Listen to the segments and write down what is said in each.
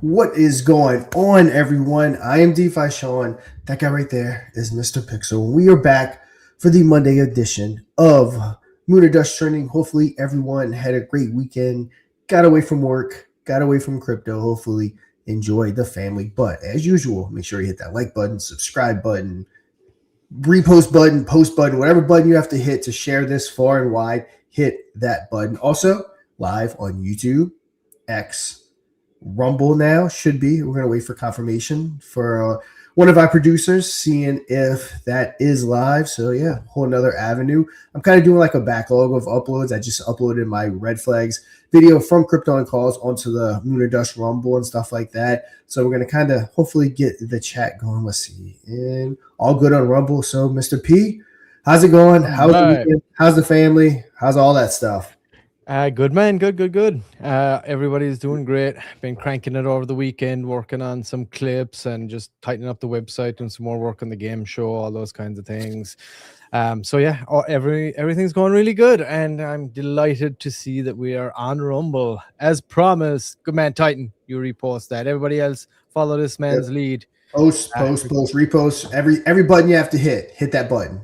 What is going on, everyone? I am DeFi Sean. That guy right there is Mr. Pixel. We are back for the Monday edition of Lunar Dust Trending. Hopefully, everyone had a great weekend, got away from work, got away from crypto. Hopefully, enjoyed the family. But as usual, make sure you hit that like button, subscribe button, repost button, post button, whatever button you have to hit to share this far and wide. Hit that button. Also, live on YouTube, X, Rumble now should be. We're going to wait for confirmation for one of our producers, seeing if that is live. So yeah, whole another avenue. I'm kind of doing like a backlog of uploads. I just uploaded my red flags video from Crypto and Calls onto the Lunar Dust Rumble and stuff like that. So we're going to kind of hopefully get the chat going. Let's see. And all good on Rumble. So Mr. P, how's it going? How's the weekend? How's the family? How's all that stuff? Good, man. Good. Everybody's doing great. Been cranking it over the weekend, working on some clips and just tightening up the website, doing some more work on the game show, all those kinds of things. So yeah, everything's going really good, and I'm delighted to see that we are on Rumble as promised. Good man, Titan. You repost that. Everybody else follow this man's lead. Post, repost. Every button you have to hit that button.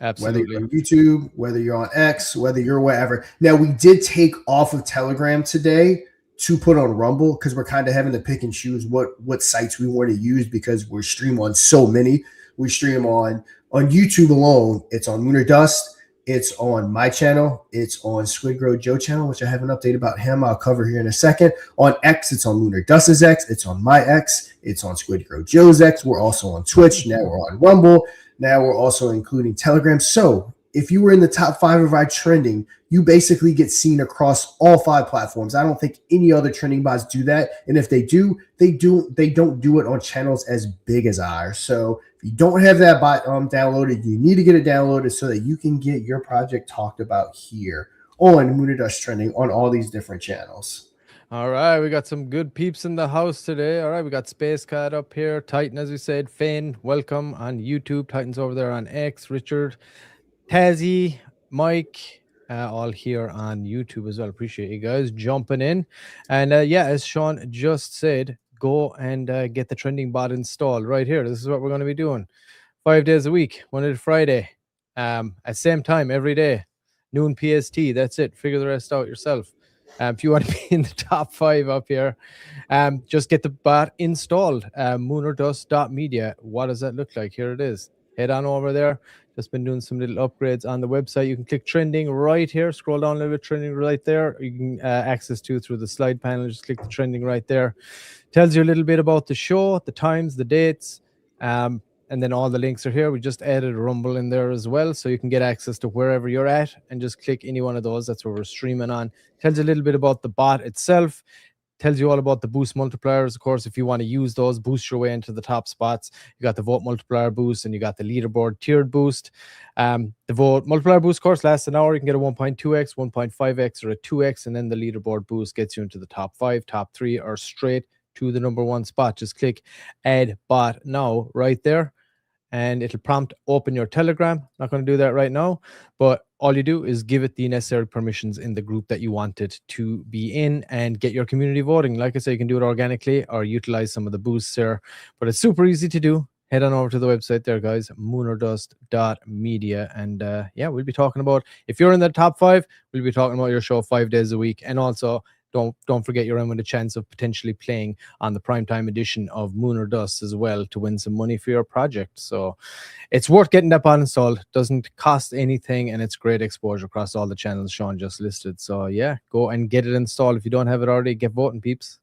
Absolutely. Whether you're on YouTube, whether you're on X, whether you're whatever. Now, we did take off of Telegram today to put on Rumble because we're kind of having to pick and choose what sites we want to use because we stream on so many. We stream on YouTube alone. It's on Lunar Dust. It's on my channel. It's on Squid Grow Joe channel, which I have an update about him I'll cover here in a second. On X, it's on Lunar Dust's X. It's on my X. It's on Squid Grow Joe's X. We're also on Twitch. Now we're on Rumble. Now we're also including Telegram. So if you were in the top 5 of our trending, you basically get seen across all 5 platforms. I don't think any other trending bots do that. And if they do, they don't do it on channels as big as ours. So if you don't have that bot downloaded, you need to get it downloaded so that you can get your project talked about here on Lunar Dust Trending on all these different channels. All right, we got some good peeps in the house today. All right, we got Space Cat up here, Titan, as we said, Finn, welcome on YouTube, Titan's over there on X, Richard, Tazzy, Mike, all here on YouTube as well. Appreciate you guys jumping in. And yeah, as Sean just said, go and get the trending bot installed right here. This is what we're going to be doing 5 days a week, Monday to Friday, at same time every day, noon PST. That's it. Figure the rest out yourself. If you want to be in the top 5 up here, just get the bot installed. Lunardust.media. What does that look like? Here it is. Head on over there. Just been doing some little upgrades on the website. You can click trending right here. Scroll down a little bit, trending right there. You can access to through the slide panel. Just click the trending right there. Tells you a little bit about the show, the times, the dates. And then all the links are here. We just added Rumble in there as well, so you can get access to wherever you're at and just click any one of those. That's where we're streaming on. Tells you a little bit about the bot itself. Tells you all about the boost multipliers. Of course, if you want to use those, boost your way into the top spots. You got the vote multiplier boost and you got the leaderboard tiered boost. The vote multiplier boost course lasts an hour. You can get a 1.2x, 1.5x, or a 2x, and then the leaderboard boost gets you into the top 5, top 3, or straight to the number 1 spot. Just click add bot now right there, and it'll prompt open your Telegram. Not going to do that right now, but all you do is give it the necessary permissions in the group that you want it to be in and get your community voting. Like I say, you can do it organically or utilize some of the boosts there, but it's super easy to do. Head on over to the website there, guys, lunardust.media. And yeah, we'll be talking about, if you're in the top 5, we'll be talking about your show 5 days a week. And also, don't forget you're in with a chance of potentially playing on the primetime edition of Lunar Dust as well to win some money for your project. So it's worth getting that bot installed. Doesn't cost anything, and it's great exposure across all the channels Sean just listed. So yeah, go and get it installed. If you don't have it already, get voting, peeps.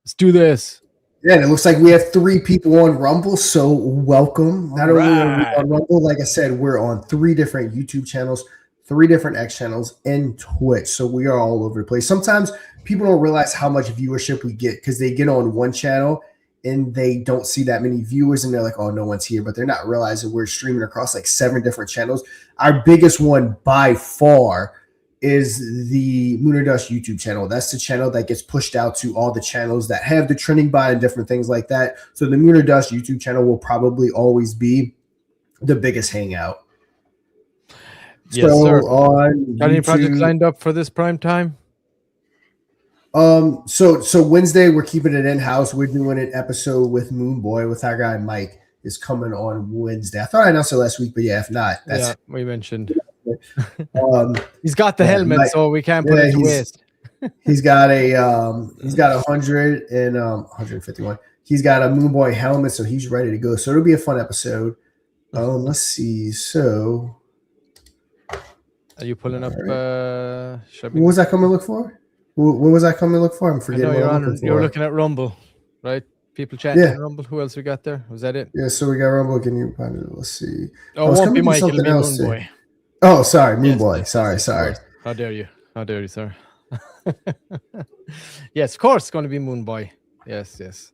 Let's do this. Yeah, and it looks like we have 3 people on Rumble, so welcome. Not only are we on Rumble, like I said, we're on 3 different YouTube channels, 3 different X channels, and Twitch. So we are all over the place. Sometimes people don't realize how much viewership we get because they get on one channel and they don't see that many viewers and they're like, oh, no one's here. But they're not realizing we're streaming across like 7 different channels. Our biggest one by far is the Lunar Dust YouTube channel. That's the channel that gets pushed out to all the channels that have the trending bot and different things like that. So the Lunar Dust YouTube channel will probably always be the biggest hangout. Yes, sir. Got any projects lined up for this prime time? So Wednesday we're keeping it in house. We're doing an episode with Moonboy with our guy Mike is coming on Wednesday. I thought I announced it last week, but yeah, if not, that's we mentioned. um He's got the helmet, Mike, so we can't put it to waste. He's got a 100 and 151. He's got a Moonboy helmet, so he's ready to go. So it'll be a fun episode. Let's see. So are you pulling up? Right. What was I coming to look for? What was I coming to look for? I'm forgetting. You're looking at Rumble, right? People chatting on Rumble. Who else we got there? Was that it? Yeah, so we got Rumble. Can you find it? Let's see. Oh, it won't be Mike. It'll be Moonboy. Oh, sorry, Moonboy. Yes, sorry. How dare you? How dare you, sir? Yes, of course, it's going to be Moonboy. Yes.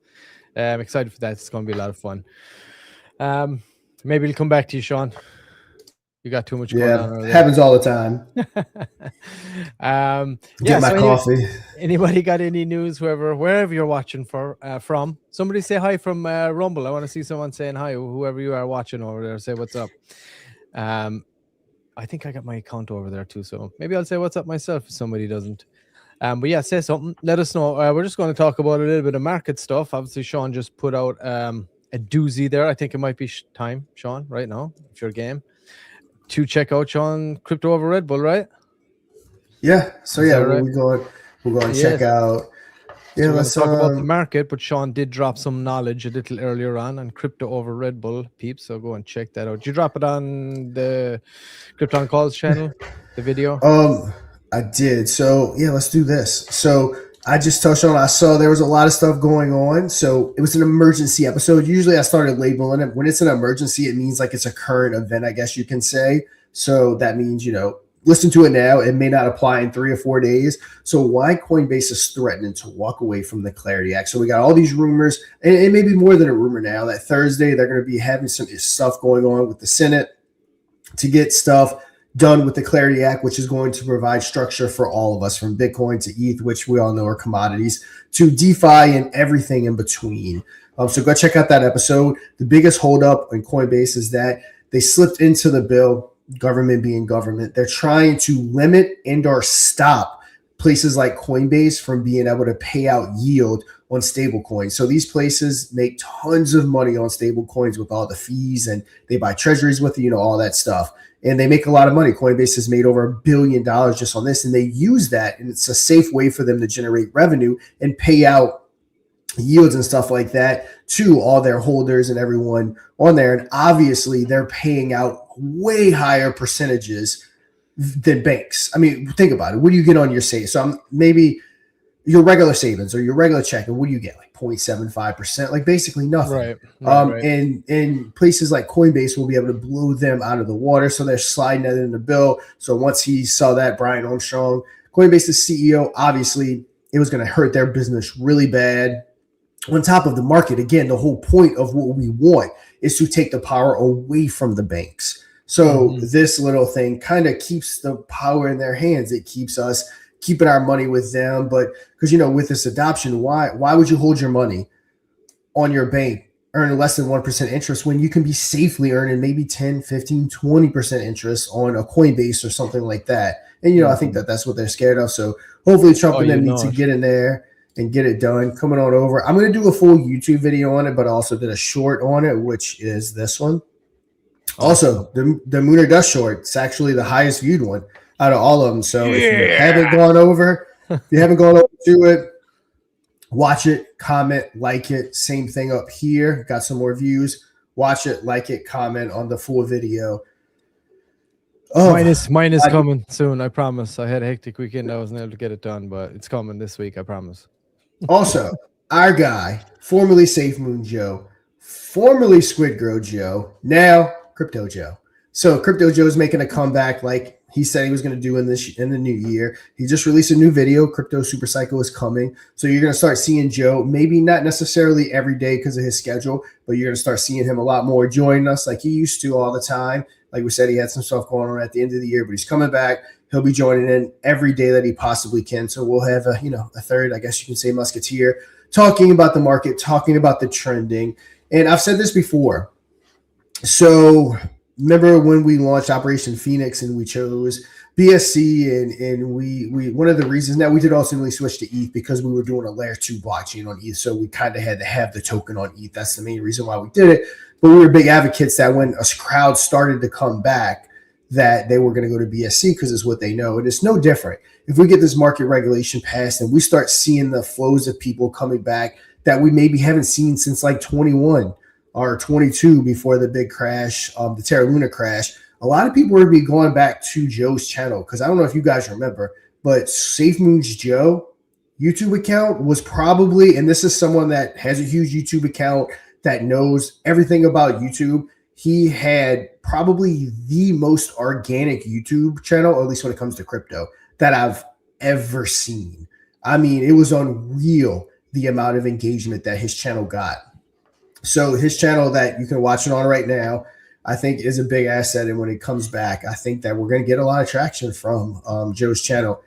I'm excited for that. It's going to be a lot of fun. Maybe we'll come back to you, Sean. You got too much going on. Yeah, happens all the time. Get my coffee. Anybody got any news? Wherever you're watching from, somebody say hi from Rumble. I want to see someone saying hi. Whoever you are watching over there, say what's up. I think I got my account over there too, so maybe I'll say what's up myself if somebody doesn't. But yeah, say something. Let us know. We're just going to talk about a little bit of market stuff. Obviously, Sean just put out a doozy there. I think it might be time, Sean, right now, if you're game, to check out Sean Crypto over Red Bull, right? Yeah. So yeah, right? we're going to check out. Yeah, so let's talk about the market, but Sean did drop some knowledge a little earlier on Crypto over Red Bull, peeps. So go and check that out. Did you drop it on the Crypto on Calls channel, the video? I did. So yeah, let's do this. So I just touched on. I saw there was a lot of stuff going on. So it was an emergency episode. Usually I started labeling it when it's an emergency. It means like it's a current event, I guess you can say. So that means listen to it now. It may not apply in 3 or 4 days. So why Coinbase is threatening to walk away from the Clarity Act. So we got all these rumors, and it may be more than a rumor now, that Thursday they're going to be having some stuff going on with the Senate to get stuff done with the Clarity Act, which is going to provide structure for all of us, from Bitcoin to ETH, which we all know are commodities, to DeFi and everything in between. So go check out that episode. The biggest holdup in Coinbase is that they slipped into the bill, government being government. They're trying to limit and or stop places like Coinbase from being able to pay out yield on stable coins. So these places make tons of money on stable coins with all the fees, and they buy treasuries with all that stuff. And they make a lot of money. Coinbase has made over $1 billion just on this, and they use that, and it's a safe way for them to generate revenue and pay out yields and stuff like that to all their holders and everyone on there. And obviously they're paying out way higher percentages than banks. I mean, think about it. What do you get on your savings? So maybe your regular savings or your regular checking, what do you get? Like 0.75%, like basically nothing. Right. And places like Coinbase will be able to blow them out of the water. So they're sliding that in the bill. So once he saw that, Brian Armstrong, Coinbase's CEO, obviously it was going to hurt their business really bad. On top of the market, again, the whole point of what we want is to take the power away from the banks. So this little thing kind of keeps the power in their hands. It keeps us keeping our money with them. But because, with this adoption, why would you hold your money on your bank, earning less than 1% interest when you can be safely earning maybe 10, 15, 20% interest on a Coinbase or something like that? And, I think that's what they're scared of. So hopefully Trump and them need to get in there and get it done. Coming on over. I'm going to do a full YouTube video on it, but also did a short on it, which is this one. Also, the Lunar Dust short, it's actually the highest viewed one out of all of them. So if you haven't gone over to it, watch it, comment, like it. Same thing up here. Got some more views. Watch it, like it, comment on the full video. Mine is coming soon, I promise. I had a hectic weekend. I wasn't able to get it done, but it's coming this week, I promise. Also, our guy, formerly Safe Moon Joe, formerly Squid Grow Joe, now Crypto Joe. So Crypto Joe's making a comeback like he said he was going to do in the new year. He just released a new video. Crypto Super Cycle is coming. So you're going to start seeing Joe, maybe not necessarily every day because of his schedule, but you're going to start seeing him a lot more joining us like he used to all the time. Like we said, he had some stuff going on at the end of the year, but he's coming back. He'll be joining in every day that he possibly can. So we'll have a third, I guess you can say, musketeer talking about the market, talking about the trending. And I've said this before. So remember when we launched Operation Phoenix and we chose BSC and we one of the reasons now we did ultimately switch to ETH because we were doing a layer 2 blockchain on ETH, so we kind of had to have the token on ETH. That's the main reason why we did it. But we were big advocates that when a crowd started to come back, that they were going to go to BSC because it's what they know. And it's no different. If we get this market regulation passed and we start seeing the flows of people coming back that we maybe haven't seen since like 21 or 22 before the big crash, the Terra Luna crash, a lot of people would be going back to Joe's channel because I don't know if you guys remember, but SafeMoon's Joe YouTube account was probably, and this is someone that has a huge YouTube account that knows everything about YouTube. He had probably the most organic YouTube channel, or at least when it comes to crypto, that I've ever seen. I mean, it was unreal the amount of engagement that his channel got. So his channel that you can watch it on right now, I think is a big asset. And when it comes back, I think that we're going to get a lot of traction from Joe's channel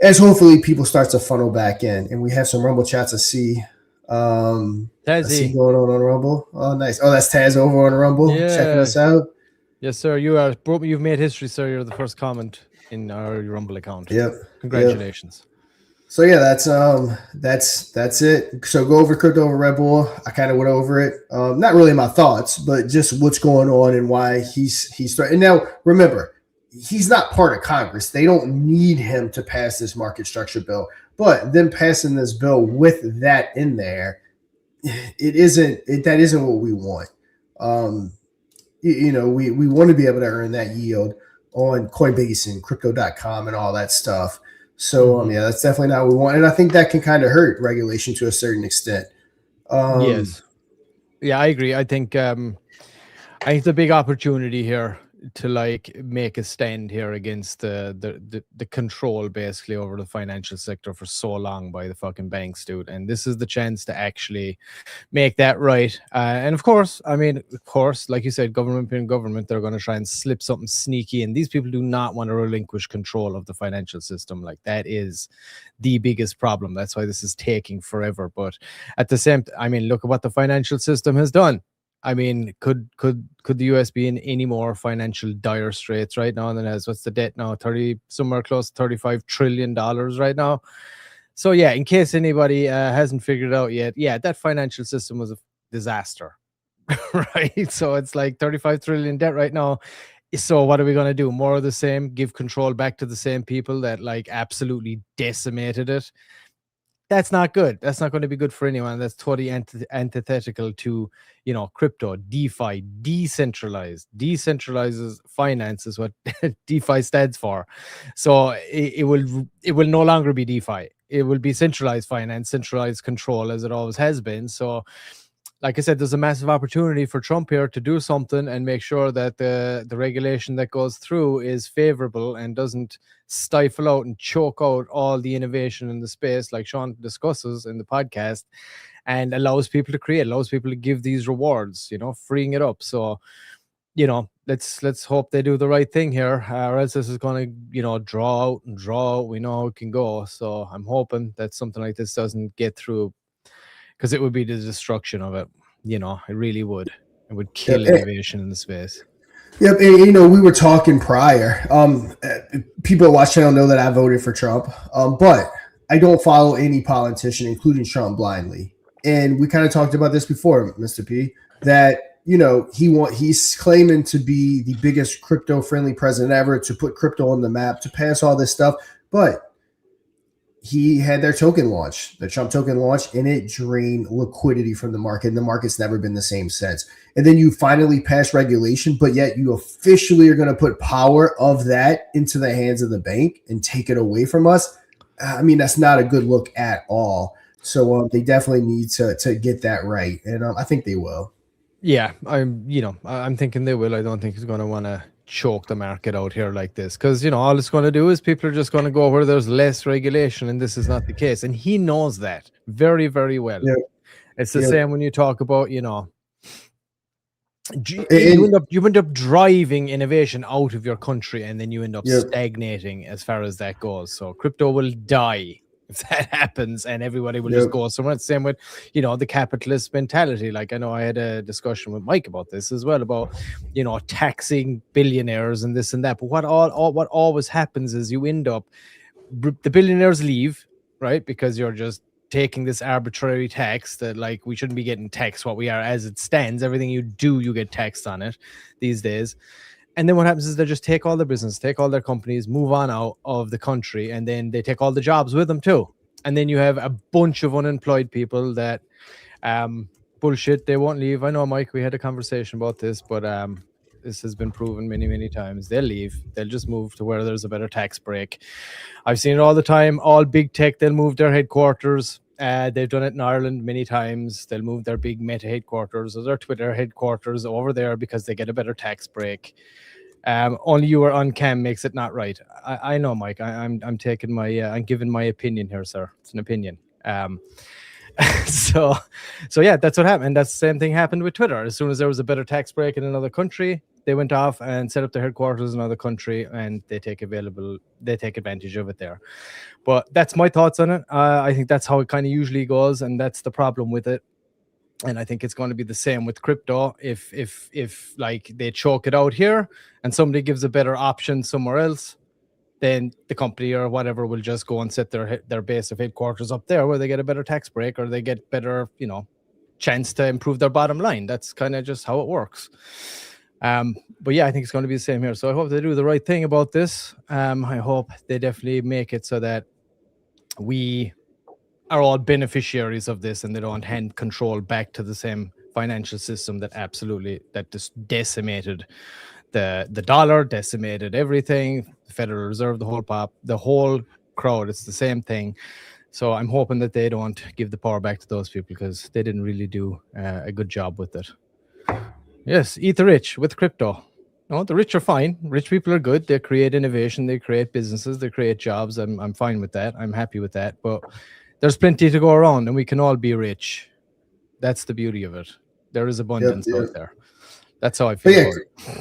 as hopefully people start to funnel back in. And we have some Rumble chats I see. I see going on Rumble. Oh, nice. Oh, that's Taz over on Rumble checking us out. Yes, sir. You've made history, sir. You're the first comment in our Rumble account. Yep. Congratulations. Yep. So yeah, that's it. So go over crypto over Red Bull. I kind of went over it. Not really my thoughts, but just what's going on and why he's starting. And now remember, he's not part of Congress. They don't need him to pass this market structure bill. But them passing this bill with that in there, that isn't what we want. We want to be able to earn that yield on Coinbase and crypto.com and all that stuff. So yeah, that's definitely not what we want. And I think that can kind of hurt regulation to a certain extent. Yes. Yeah, I agree. I think it's a big opportunity here to like make a stand here against the control basically over the financial sector for so long by the fucking banks, dude. And this is the chance to actually make that right. And of course, like you said, government being government, they're going to try and slip something sneaky. And these people do not want to relinquish control of the financial system. Like that is the biggest problem. That's why this is taking forever. But at the same time, look at what the financial system has done. Could the US be in any more financial dire straits right now than as what's the debt now? Somewhere close to $35 trillion right now. So yeah, in case anybody hasn't figured it out yet, yeah, that financial system was a disaster, right? So it's like 35 trillion debt right now. So what are we going to do? More of the same, give control back to the same people that like absolutely decimated it. That's not good. That's not going to be good for anyone. That's totally antithetical to, crypto, DeFi, decentralized. Decentralizes finance is what DeFi stands for. So it will no longer be DeFi. It will be centralized finance, centralized control as it always has been. So like I said, there's a massive opportunity for Trump here to do something and make sure that the regulation that goes through is favorable and doesn't stifle out and choke out all the innovation in the space, like Sean discusses in the podcast, and allows people to create, allows people to give these rewards, freeing it up. So, let's hope they do the right thing here, or else this is going to, draw out. We know how it can go. So I'm hoping that something like this doesn't get through, because it would be the destruction of it. It really would. It would kill innovation in the space. Yep, and we were talking prior. People at Watch Channel know that I voted for Trump, but I don't follow any politician, including Trump, blindly. And we kind of talked about this before, Mr. P, that he's claiming to be the biggest crypto-friendly president ever, to put crypto on the map, to pass all this stuff, but he had their token launch, the Trump token launch, and it drained liquidity from the market. And the market's never been the same since. And then you finally pass regulation, but yet you officially are going to put power of that into the hands of the bank and take it away from us. That's not a good look at all. So they definitely need to get that right. And I think they will. Yeah, I'm thinking they will. I don't think he's going to want to choke the market out here like this, because all it's going to do is people are just going to go where there's less regulation, and this is not the case, and he knows that very, very well. Yeah. It's the same when you talk about you end up driving innovation out of your country, and then you end up stagnating as far as that goes. So crypto will die if that happens, and everybody will Yep. just go somewhere. Same with, you know, the capitalist mentality. Like, I know I had a discussion with Mike about this as well, about, you know, taxing billionaires and this and that. But what always happens is you end up, the billionaires leave, right? Because you're just taking this arbitrary tax that, like, we shouldn't be getting taxed what we are as it stands. Everything you do, you get taxed on it these days. And then what happens is they just take all their business, take all their companies, move on out of the country, and then they take all the jobs with them too. And then you have a bunch of unemployed people that bullshit, they won't leave. I know, Mike, we had a conversation about this, but this has been proven many, many times. They'll leave. They'll just move to where there's a better tax break. I've seen it all the time. All big tech, they'll move their headquarters. They've done it in Ireland many times. They'll move their big Meta headquarters or their Twitter headquarters over there because they get a better tax break. Only you are on cam makes it not right. I know, Mike. I'm taking my I'm giving my opinion here, sir. It's an opinion. So yeah, that's what happened. And that's the same thing happened with Twitter. As soon as there was a better tax break in another country, they went off and set up their headquarters in another country, and they take advantage of it there. But that's my thoughts on it. I think that's how it kind of usually goes, and that's the problem with it. And I think it's going to be the same with crypto. If like they choke it out here and somebody gives a better option somewhere else, then the company or whatever will just go and set their base of headquarters up there where they get a better tax break or they get better, you know, chance to improve their bottom line. That's kind of just how it works. But yeah, I think it's going to be the same here. So I hope they do the right thing about this. I hope they definitely make it so that we are all beneficiaries of this and they don't hand control back to the same financial system that just decimated the dollar, decimated everything, the Federal Reserve, the whole crowd. It's the same thing. So I'm hoping that they don't give the power back to those people because they didn't really do a good job with it. Yes, eat the rich with crypto. No, the rich are fine. Rich people are good. They create innovation. They create businesses. They create jobs. I'm fine with that. I'm happy with that. But there's plenty to go around, and we can all be rich. That's the beauty of it. There is abundance out there. That's how I feel.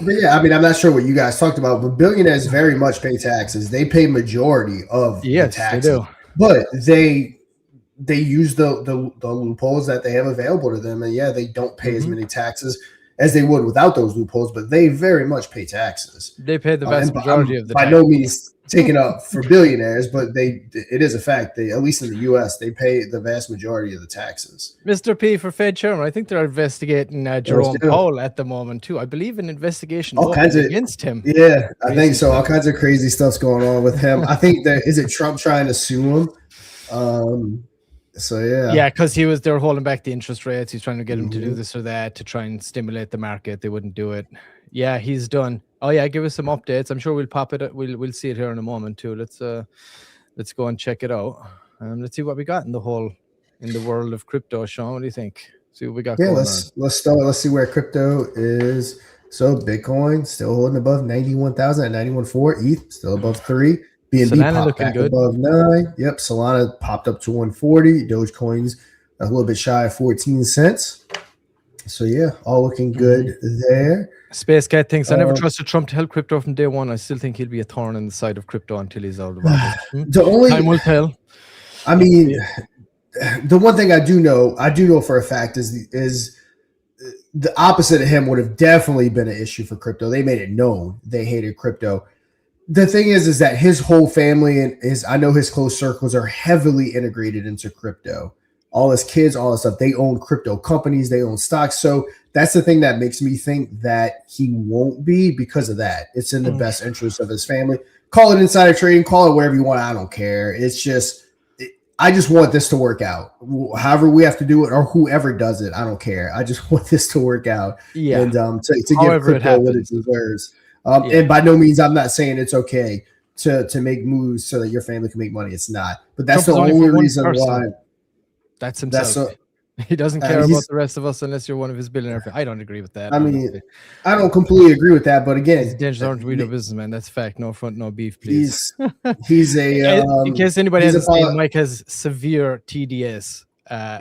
But yeah, I mean, I'm not sure what you guys talked about, but billionaires very much pay taxes. They pay majority of the taxes. They do. But they use the loopholes that they have available to them, and yeah, they don't pay as many taxes as they would without those loopholes, but they very much pay taxes. They pay the vast majority of the taxes. By no means taken up for billionaires, but it is a fact. They, at least in the U.S., they pay the vast majority of the taxes. Mr. P for Fed chairman. I think they're investigating Jerome Powell at the moment too. I believe an investigation against him. Yeah, I think so. All kinds of crazy stuff's going on with him. I think that is it Trump trying to sue him. So yeah, because they were holding back the interest rates. He's trying to get him to do this or that to try and stimulate the market. They wouldn't do it. Yeah, he's done. Oh yeah, give us some updates. I'm sure we'll pop it. We'll see it here in a moment too. Let's go and check it out. Let's see what we got in the world of crypto. Sean, what do you think? See what we got. Yeah, let's start. Let's see where crypto is. So Bitcoin still holding above 91,000 at 91.4. ETH still above 3. BNB popped back above 9. Yep, Solana popped up to 140. Dogecoin's a little bit shy of 14 cents. So yeah, all looking good there. Space Cat thinks I never trusted Trump to help crypto from day one. I still think he'll be a thorn in the side of crypto until he's out of it. Time will tell. I mean, the one thing I do know for a fact is the opposite of him would have definitely been an issue for crypto. They made it known they hated crypto. The thing is that his whole family and I know his close circles are heavily integrated into crypto. All his kids, all this stuff, they own crypto companies, they own stocks. So that's the thing that makes me think that he won't be because of that. It's in the best interest of his family. Call it insider trading, call it wherever you want. I don't care. It's just, I just want this to work out. However we have to do it or whoever does it, I don't care. I just want this to work out. Yeah. And to give crypto what it deserves. And by no means, I'm not saying it's okay to make moves so that your family can make money. It's not. But that's the only reason why. That's himself. He doesn't care about the rest of us unless you're one of his billionaire. I don't agree with that. I mean, I don't completely agree with that. But again, dangerous orange weed businessman. That's fact. No front, no beef, please. He's a. In case anybody hasn't seen, Mike has severe TDS.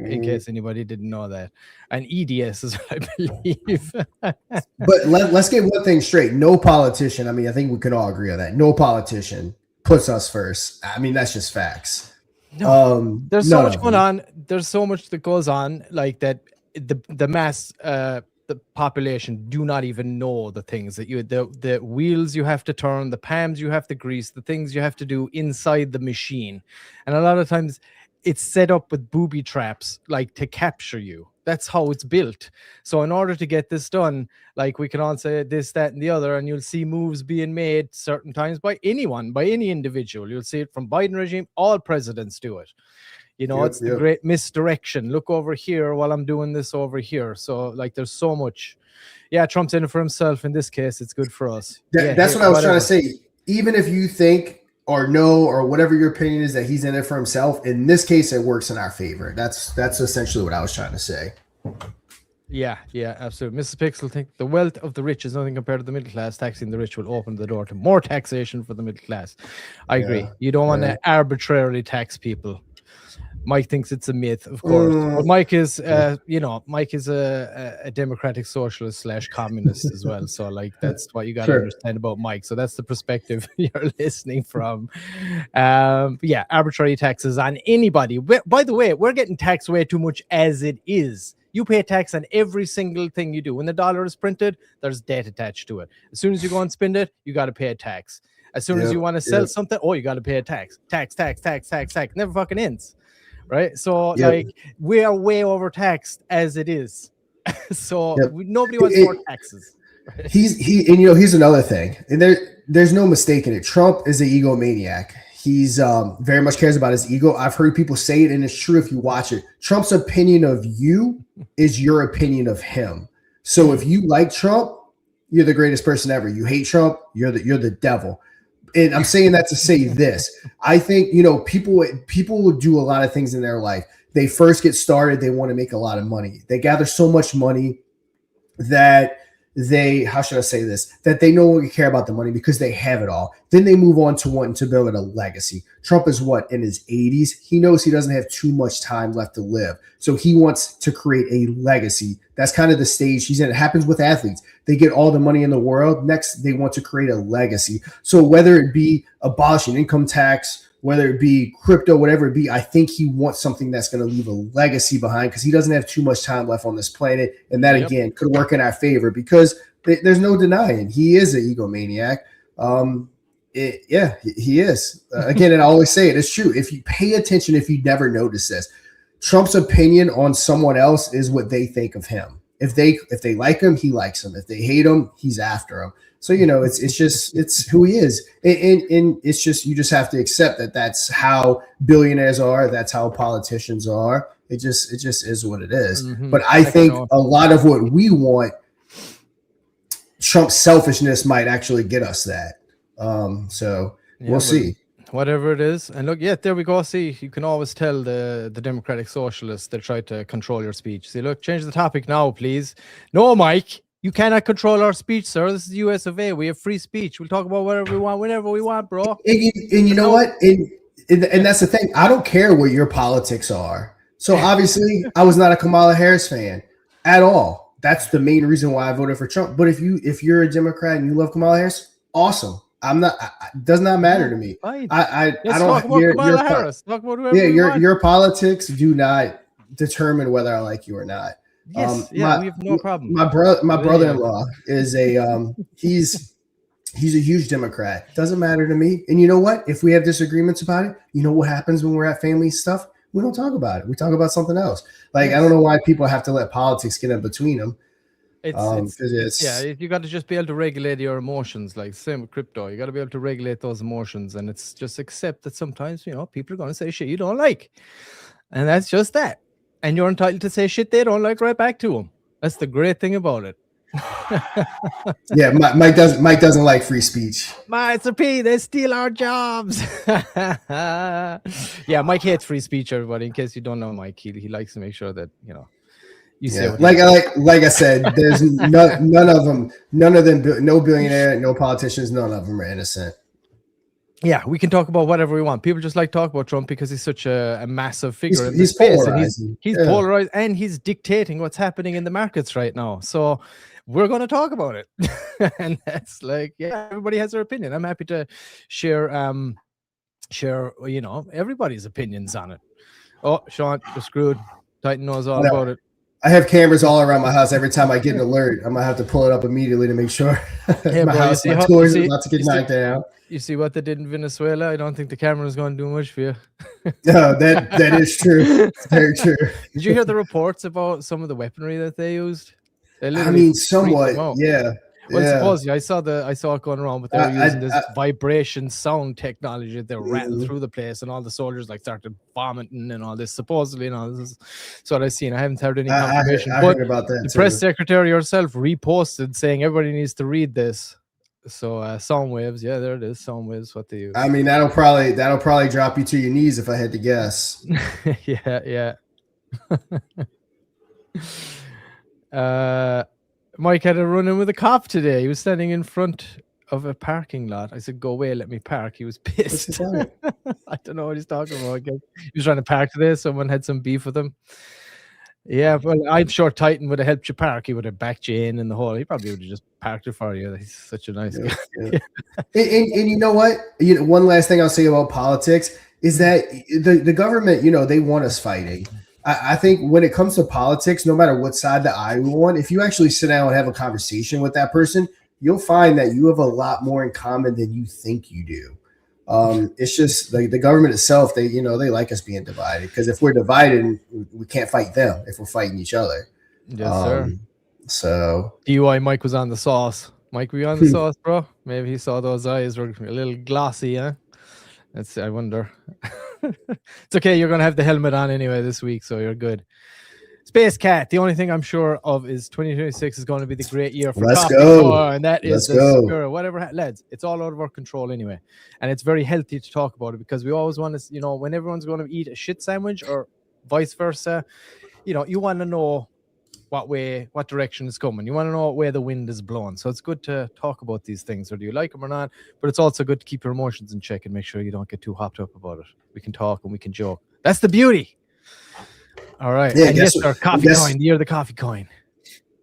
In case anybody didn't know that, and EDS is what I believe. But let's get one thing straight. No politician. I mean, I think we can all agree on that. No politician puts us first. I mean, that's just facts. There's so much going on. There's so much that goes on, like that. The mass, the population do not even know the things that the wheels you have to turn, the palms you have to grease, the things you have to do inside the machine, and a lot of times it's set up with booby traps, like to capture you. That's how it's built. So in order to get this done, like we can all say this, that, and the other, and you'll see moves being made certain times by anyone, by any individual. You'll see it from Biden regime. All presidents do it. You know, it's the great misdirection. Look over here while I'm doing this over here. So like there's so much. Yeah, Trump's in it for himself. In this case, it's good for us. That's what I was trying to say. Even if you think or know or whatever your opinion is that he's in it for himself, in this case, it works in our favor. That's essentially what I was trying to say. Yeah, absolutely. Mrs. Pixel think the wealth of the rich is nothing compared to the middle class. Taxing the rich will open the door to more taxation for the middle class. I agree. You don't want to arbitrarily tax people. Mike thinks it's a myth, of course. But Mike is, Mike is a democratic socialist / communist as well. So, like, that's what you got to understand about Mike. So that's the perspective you're listening from. Arbitrary taxes on anybody. By the way, we're getting taxed way too much as it is. You pay tax on every single thing you do. When the dollar is printed, there's debt attached to it. As soon as you go and spend it, you got to pay a tax. As soon as you want to sell something, you got to pay a tax. Tax. Never fucking ends. Right, so like we are way overtaxed as it is, so nobody wants more taxes. Right? Here's another thing, and there's no mistaking it. Trump is an egomaniac. He's very much cares about his ego. I've heard people say it, and it's true if you watch it. Trump's opinion of you is your opinion of him. So if you like Trump, you're the greatest person ever. You hate Trump, you're the devil. And I'm saying that to say this. I think, people will do a lot of things in their life. They first get started. They want to make a lot of money. They gather so much money that that they no longer care about the money because they have it all. Then they move on to wanting to build a legacy. Trump is in his 80s. He knows he doesn't have too much time left to live. So he wants to create a legacy. That's kind of the stage he's in. It happens with athletes. They get all the money in the world. Next, they want to create a legacy. So whether it be abolishing income tax, whether it be crypto, whatever it be, I think he wants something that's going to leave a legacy behind because he doesn't have too much time left on this planet. And that, again, could work in our favor because there's no denying he is an egomaniac. He is. Again, and I always say it, it's true. If you pay attention, if you never notice this, Trump's opinion on someone else is what they think of him. If they like him, he likes him. If they hate him, he's after him. So, it's who he is. And it's just, you just have to accept that that's how billionaires are. That's how politicians are. It just is what it is. Mm-hmm. But I think a lot of what we want, Trump's selfishness might actually get us that. We'll see. Whatever it is. And look, there we go. See, you can always tell the democratic socialists, they try to control your speech. See, look, change the topic now, please. No, Mike. You cannot control our speech, sir. This is the US of A. We have free speech. We'll talk about whatever we want, whenever we want, bro. And you know what? And that's the thing. I don't care what your politics are. So obviously, I was not a Kamala Harris fan at all. That's the main reason why I voted for Trump. But if you're a Democrat and you love Kamala Harris, awesome. I'm not. It does not matter to me. I don't. Talk about Kamala Harris. Talk about whoever you want. Your politics do not determine whether I like you or not. Yes, we have no problem. My brother-in-law is he's a huge Democrat. Doesn't matter to me. And you know what? If we have disagreements about it, you know what happens when we're at family stuff? We don't talk about it. We talk about something else. Like, I don't know why people have to let politics get in between them. You got to just be able to regulate your emotions. Like same with crypto, you got to be able to regulate those emotions, and it's just accept that sometimes people are going to say shit you don't like, and that's just that. And you're entitled to say shit they don't like right back to them. That's the great thing about it. Mike doesn't like free speech. It's a P. They steal our jobs. Mike hates free speech. Everybody, in case you don't know, Mike, he likes to make sure that you say like I said, there's none of them, no billionaire, no politicians, none of them are innocent. Yeah, we can talk about whatever we want. People just like talk about Trump because he's such a massive figure in this space. And he's polarized, and he's dictating what's happening in the markets right now. So we're going to talk about it. And that's everybody has their opinion. I'm happy to share share, everybody's opinions on it. Oh, Sean, you're screwed. Titan knows all about it. I have cameras all around my house. Every time I get an alert, I'm gonna have to pull it up immediately to make sure Hey, my bro, house, my toys are about to get knocked down. You see what they did in Venezuela? I don't think the camera is going to do much for you. No, that is true. It's very true. Did you hear the reports about some of the weaponry that they used? I mean, somewhat, yeah. Well, supposedly I saw it going around, but they were using this vibration sound technology that they were rattling through the place, and all the soldiers started vomiting and all this. Supposedly, this is what I've seen. I haven't heard any confirmation. I heard about that. The press secretary herself reposted saying everybody needs to read this. So sound waves, yeah, there it is. Sound waves, what they use. I mean, that'll probably drop you to your knees if I had to guess. yeah. Mike had a run-in with a cop today. He was standing in front of a parking lot. I said, "Go away, let me park." He was pissed. I don't know what he's talking about. He was trying to park today. Someone had some beef with him. Yeah, well, I'm sure Titan would have helped you park. He would have backed you in the hole. He probably would have just parked it for you. He's such a nice guy. Yeah. and you know what? One last thing I'll say about politics is that the government, they want us fighting. I think when it comes to politics, no matter what side the eye we want, if you actually sit down and have a conversation with that person, you'll find that you have a lot more in common than you think you do. It's just the government itself, they like us being divided, because if we're divided, we can't fight them if we're fighting each other. Yes, sir. So DUI Mike was on the sauce. Mike, were you on the sauce, bro? Maybe he saw those eyes were a little glossy, huh? I wonder. It's okay. You're going to have the helmet on anyway this week, so you're good. Space Cat. The only thing I'm sure of is 2026 is going to be the great year for Let's coffee. go. And that is whatever, lads. It's all out of our control anyway. And it's very healthy to talk about it, because we always want to, when everyone's going to eat a shit sandwich or vice versa, you want to know what direction is coming. You want to know where the wind is blowing. So it's good to talk about these things, whether you like them or not. But it's also good to keep your emotions in check and make sure you don't get too hopped up about it. We can talk and we can joke. That's the beauty. All right. Yeah, and yes, our coffee coin. The year of the coffee coin.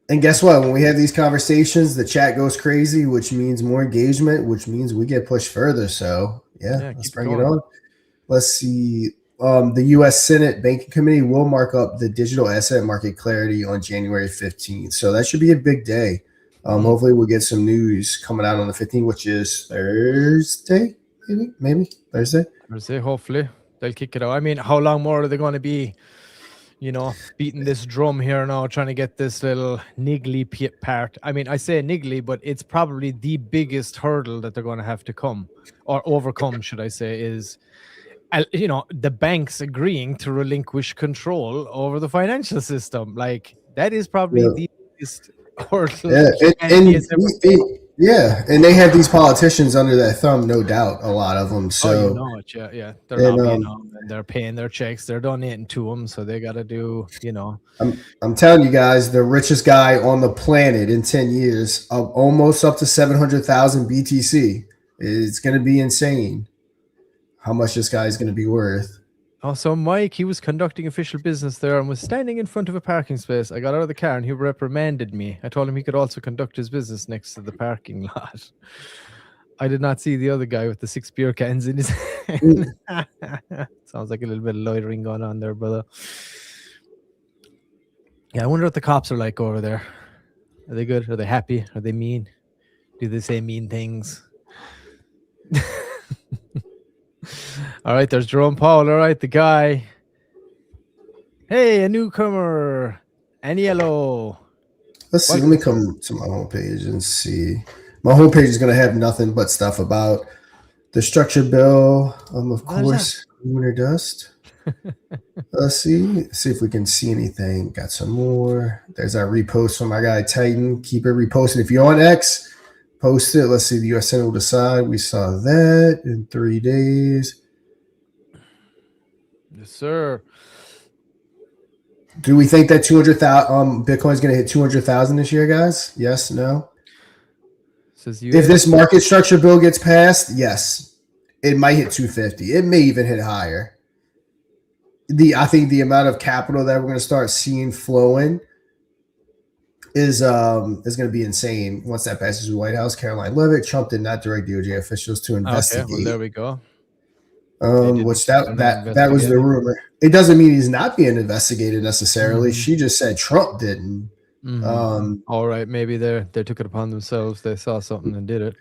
And guess what? When we have these conversations, the chat goes crazy, which means more engagement, which means we get pushed further. So yeah let's bring it on. Let's see. The U.S. Senate Banking Committee will mark up the digital asset market clarity on January 15th. So that should be a big day. Hopefully we'll get some news coming out on the 15th, which is Thursday, maybe Thursday. Hopefully they'll kick it out. I mean, how long more are they going to be, beating this drum here now, trying to get this little niggly part? I mean, I say niggly, but it's probably the biggest hurdle that they're going to have to overcome, should I say, is the banks agreeing to relinquish control over the financial system. Like, that is probably the biggest hurdle. And they have these politicians under their thumb, no doubt, a lot of them. So they're lobbying them, and they're paying their checks, they're donating to them, so they got to do. I'm telling you guys, the richest guy on the planet in 10 years, almost up to 700,000 BTC. It's going to be insane how much this guy is going to be worth. Also, Mike, he was conducting official business there and was standing in front of a parking space. I got out of the car and he reprimanded me. I told him he could also conduct his business next to the parking lot. I did not see the other guy with the 6 beer cans in his hand. Sounds like a little bit of loitering going on there, brother. Yeah, I wonder what the cops are like over there. Are they good? Are they happy? Are they mean? Do they say mean things? All right, there's Jerome Powell. All right, the guy. Hey, a newcomer. Aniello. Let's see. Let me come to my homepage and see. My homepage is going to have nothing but stuff about the structure bill. Of course, Lunar Dust. Let's see if we can see anything. Got some more. There's our repost from my guy Titan. Keep it reposting. If you're on X, post it. Let's see. The U.S. Senate will decide. We saw that in 3 days. Yes, sir. Do we think that 200,000 Bitcoin is going to hit 200,000 this year, guys? Yes, no. If this market structure bill gets passed, yes, it might hit 250. It may even hit higher. I think the amount of capital that we're going to start seeing flowing is going to be insane once that passes the White House. Caroline Leavitt, Trump did not direct DOJ officials to investigate. Okay, well, there we go. Which that was the rumor. It doesn't mean he's not being investigated necessarily. She just said Trump didn't. All right, maybe they took it upon themselves. They saw something and did it.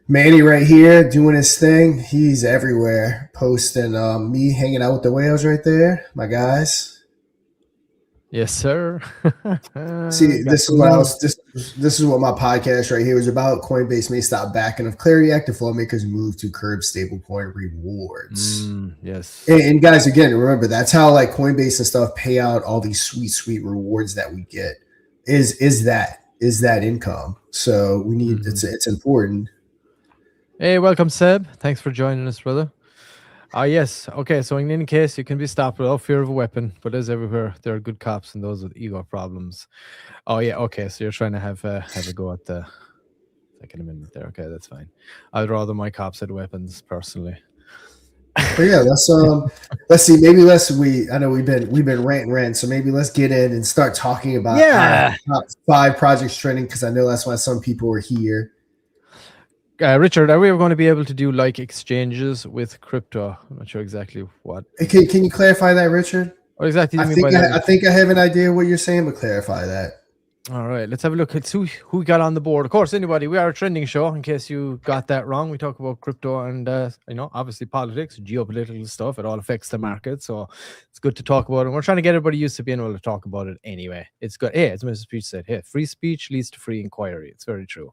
Manny right here doing his thing. He's everywhere, posting me hanging out with the whales right there, my guys. Yes, sir. See, this is what my podcast right here is about. Coinbase may stop backing of Clarity Act if lawmakers move to curb stablecoin rewards. Yes. And guys, again, remember that's how like Coinbase and stuff pay out all these sweet rewards that we get. Is that income? So we need it's important. Hey, welcome, Seb. Thanks for joining us, brother. Yes. Okay. So in any case, you can be stopped without fear of a weapon, but as everywhere, there are good cops and those with ego problems. Oh yeah. Okay. So you're trying to have a go at the Second Amendment there. Okay, that's fine. I'd rather my cops had weapons personally. But yeah, let's see. I know we've been ranting, so maybe let's get in and start talking about top 5 projects trending, because I know that's why some people are here. Richard, are we ever going to be able to do like exchanges with crypto? I'm not sure exactly what. Can you clarify that, Richard? What exactly? I think I have an idea what you're saying, but clarify that. All right, let's have a look. It's who got on the board. Of course, anybody. We are a trending show. In case you got that wrong, we talk about crypto and obviously politics, geopolitical stuff. It all affects the market, so it's good to talk about it. And we're trying to get everybody used to being able to talk about it anyway. It's good. Hey, as Mrs. Peach said, hey, free speech leads to free inquiry. It's very true.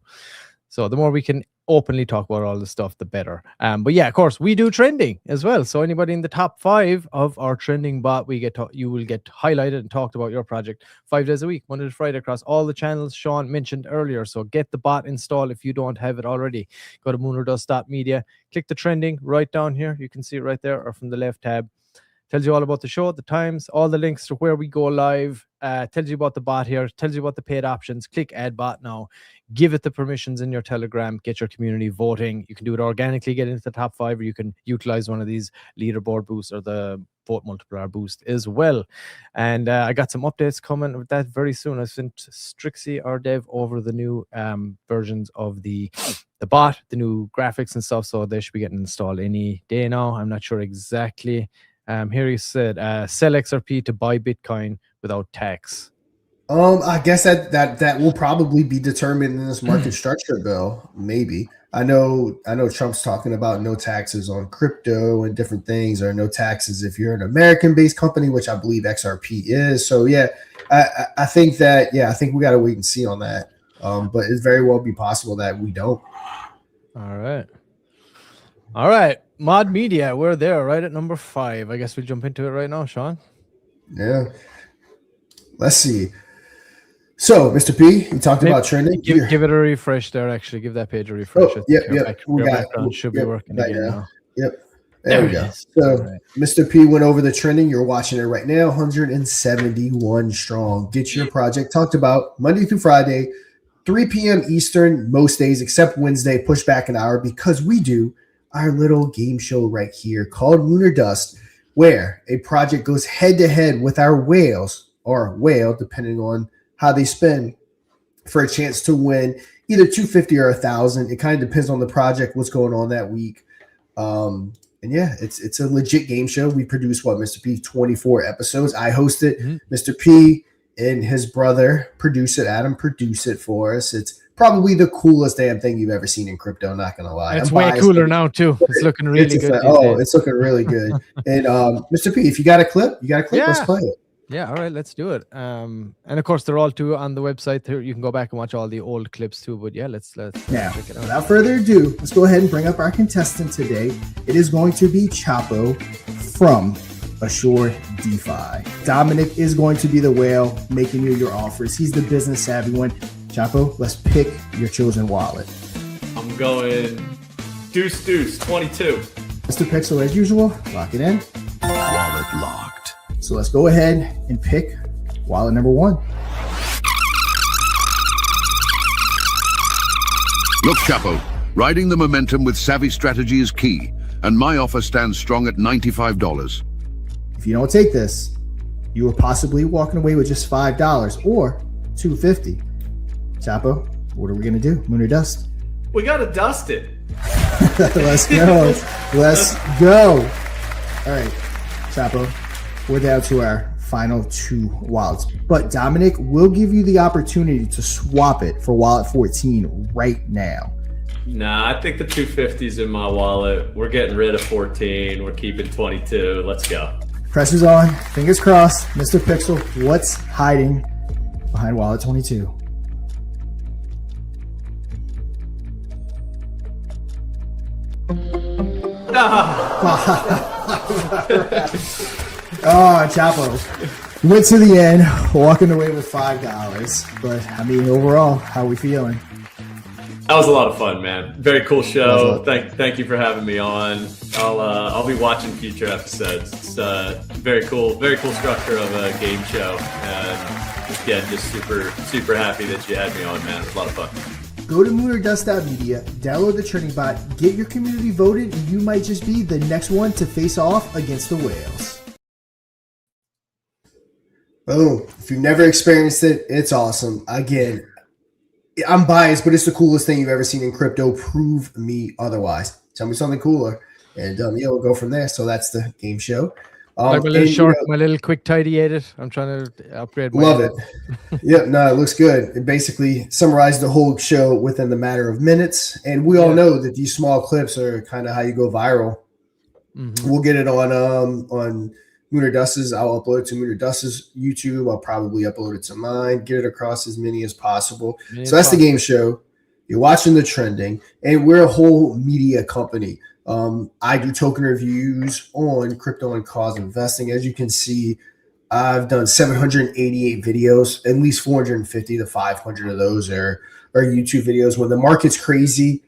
So the more we can openly talk about all this stuff, the better. But yeah, of course, we do trending as well. So anybody in the top 5 of our trending bot, you will get highlighted and talked about your project 5 days a week, Monday to Friday, across all the channels Sean mentioned earlier. So get the bot installed if you don't have it already. Go to lunardust.media, click the trending right down here. You can see it right there, or from the left tab. Tells you all about the show, the times, all the links to where we go live. Tells you about the bot here. Tells you about the paid options. Click add bot now. Give it the permissions in your Telegram. Get your community voting. You can do it organically, get into the top 5, or you can utilize one of these leaderboard boosts or the vote multiplier boost as well. And I got some updates coming with that very soon. I sent Strixie, our dev, over the new versions of the bot, the new graphics and stuff. So they should be getting installed any day now. I'm not sure exactly. Here he said, sell XRP to buy Bitcoin without tax. I guess that will probably be determined in this market structure bill. Maybe. I know Trump's talking about no taxes on crypto and different things, or no taxes if you're an American-based company, which I believe XRP is. So yeah, I think we got to wait and see on that. But it's very well be possible that we don't. All right. Mod Media, we're there right at number 5. I guess we'll jump into it right now, Sean. Yeah. Let's see. So, Mr. P, you talked about trending. Give it a refresh there, actually. Give that page a refresh. Oh, yep. Should be working again now. Yep. There we go. So, right. Mr. P went over the trending. You're watching it right now. 171 strong. Get your project talked about Monday through Friday, 3 p.m. Eastern, most days except Wednesday. Push back an hour because we do our little game show right here called Lunar Dust, where a project goes head to head with our whales, or whale, depending on how they spin, for a chance to win either $250 or $1,000. It kind of depends on the project, what's going on that week. And yeah, it's a legit game show. We produce Mr. P, 24 episodes. I host it. Mr. P and his brother produce it. Adam produce it for us. It's probably the coolest damn thing you've ever seen in crypto, not gonna lie. It's way cooler now too. It's looking really good. It's looking really good. And Mr. P, if you got a clip, let's play it. Yeah, all right, let's do it. And of course they're all too on the website. You can go back and watch all the old clips too. But yeah, let's now, check it out. Without further ado, let's go ahead and bring up our contestant today. It is going to be Chapo from Assured Defi. Dominic is going to be the whale making you your offers. He's the business savvy one. Chapo, let's pick your chosen wallet. I'm going deuce 22. Mr. Pixel, as usual, lock it in. Wallet locked. So let's go ahead and pick wallet number 1. Look, Chapo, riding the momentum with savvy strategy is key, and my offer stands strong at $95. If you don't take this, you are possibly walking away with just $5 or $250. Chapo, what are we gonna do? Lunar Dust? We gotta dust it. Let's go. Let's go. All right, Chapo, we're down to our final 2 wallets. But Dominic will give you the opportunity to swap it for wallet 14 right now. Nah, I think the 250's in my wallet. We're getting rid of 14. We're keeping 22. Let's go. Pressure's on. Fingers crossed. Mr. Pixel, what's hiding behind wallet 22? Oh, Chapo. Went to the end, walking away with $5. But, I mean, overall, how are we feeling? That was a lot of fun, man. Very cool show. Thank you for having me on. I'll be watching future episodes. It's very cool structure of a game show. And again, just super happy that you had me on, man. It was a lot of fun. Go to lunardust.media, download the trending bot, get your community voted, and you might just be the next one to face off against the whales. Boom. If you've never experienced it, it's awesome. Again, I'm biased, but it's the coolest thing you've ever seen in crypto. Prove me otherwise. Tell me something cooler. And yeah, we'll go from there. So that's the game show. Like my little quick tidy edit. I'm trying to upgrade my love it. Yeah, no, it looks good. It basically summarized the whole show within the matter of minutes. And we all know that these small clips are kind of how you go viral. Mm-hmm. We'll get it on Lunar Dust's. I'll upload it to Lunar Dust's YouTube. I'll probably upload it to mine, get it across as many as possible. So that's the game show. You're watching the trending, and we're a whole media company. I do token reviews on crypto and cause investing. As you can see, I've done 788 videos. At least 450 to 500 of those are YouTube videos. When the market's crazy,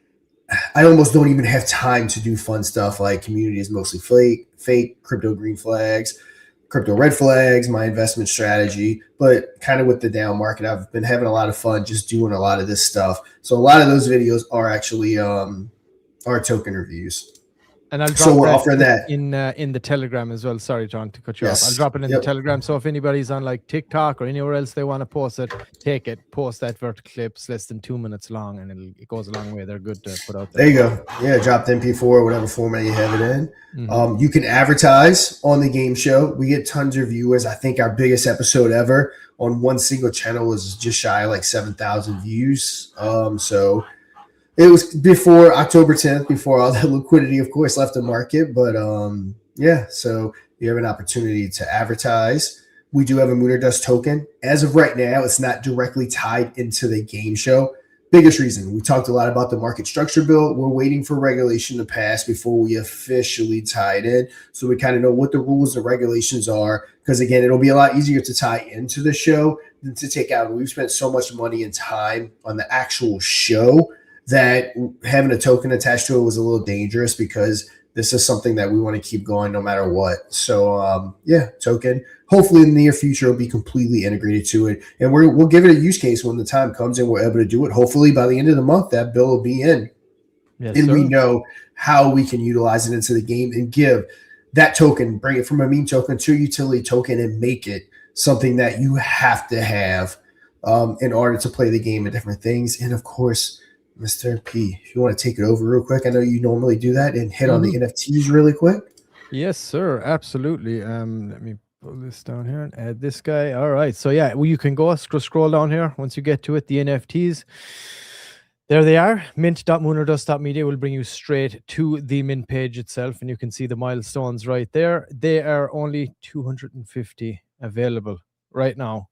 I almost don't even have time to do fun stuff like community is mostly fake, crypto green flags, crypto red flags, my investment strategy. But kind of with the down market, I've been having a lot of fun just doing a lot of this stuff. So a lot of those videos are actually our token reviews. And I'll drop so we're offering that in the Telegram as well. Sorry, John, to cut you off. I'll drop it in the Telegram. So if anybody's on like TikTok or anywhere else they want to post it, post that vertical clips less than 2 minutes long, and it goes a long way. They're good to put out there. There you go. Yeah, drop the MP4, whatever format you have it in. Mm-hmm. You can advertise on the game show. We get tons of viewers. I think our biggest episode ever on one single channel was just shy of like 7,000 views. So it was before October 10th, before all that liquidity, of course, left the market. But yeah, so you have an opportunity to advertise. We do have a Lunar Dust token. As of right now, it's not directly tied into the game show. Biggest reason, we talked a lot about the market structure bill. We're waiting for regulation to pass before we officially tie it in. So we kind of know what the rules and regulations are. Because again, it'll be a lot easier to tie into the show than to take out. We've spent so much money and time on the actual show that having a token attached to it was a little dangerous, because this is something that we want to keep going no matter what. So yeah, token. Hopefully in the near future it'll be completely integrated to it, and we'll give it a use case when the time comes and we're able to do it. Hopefully by the end of the month that bill will be in, and we know how we can utilize it into the game and give that token, bring it from a meme token to a utility token, and make it something that you have to have in order to play the game and different things. And of course, Mr. P, if you want to take it over real quick, I know you normally do that, and hit on the NFTs really quick. Yes, sir. Absolutely. Let me pull this down here and add this guy. All right. So yeah, you can go scroll down here. Once you get to it, the NFTs, there they are. mint.lunardust.media will bring you straight to the mint page itself, and you can see the milestones right there. They are only 250 available right now.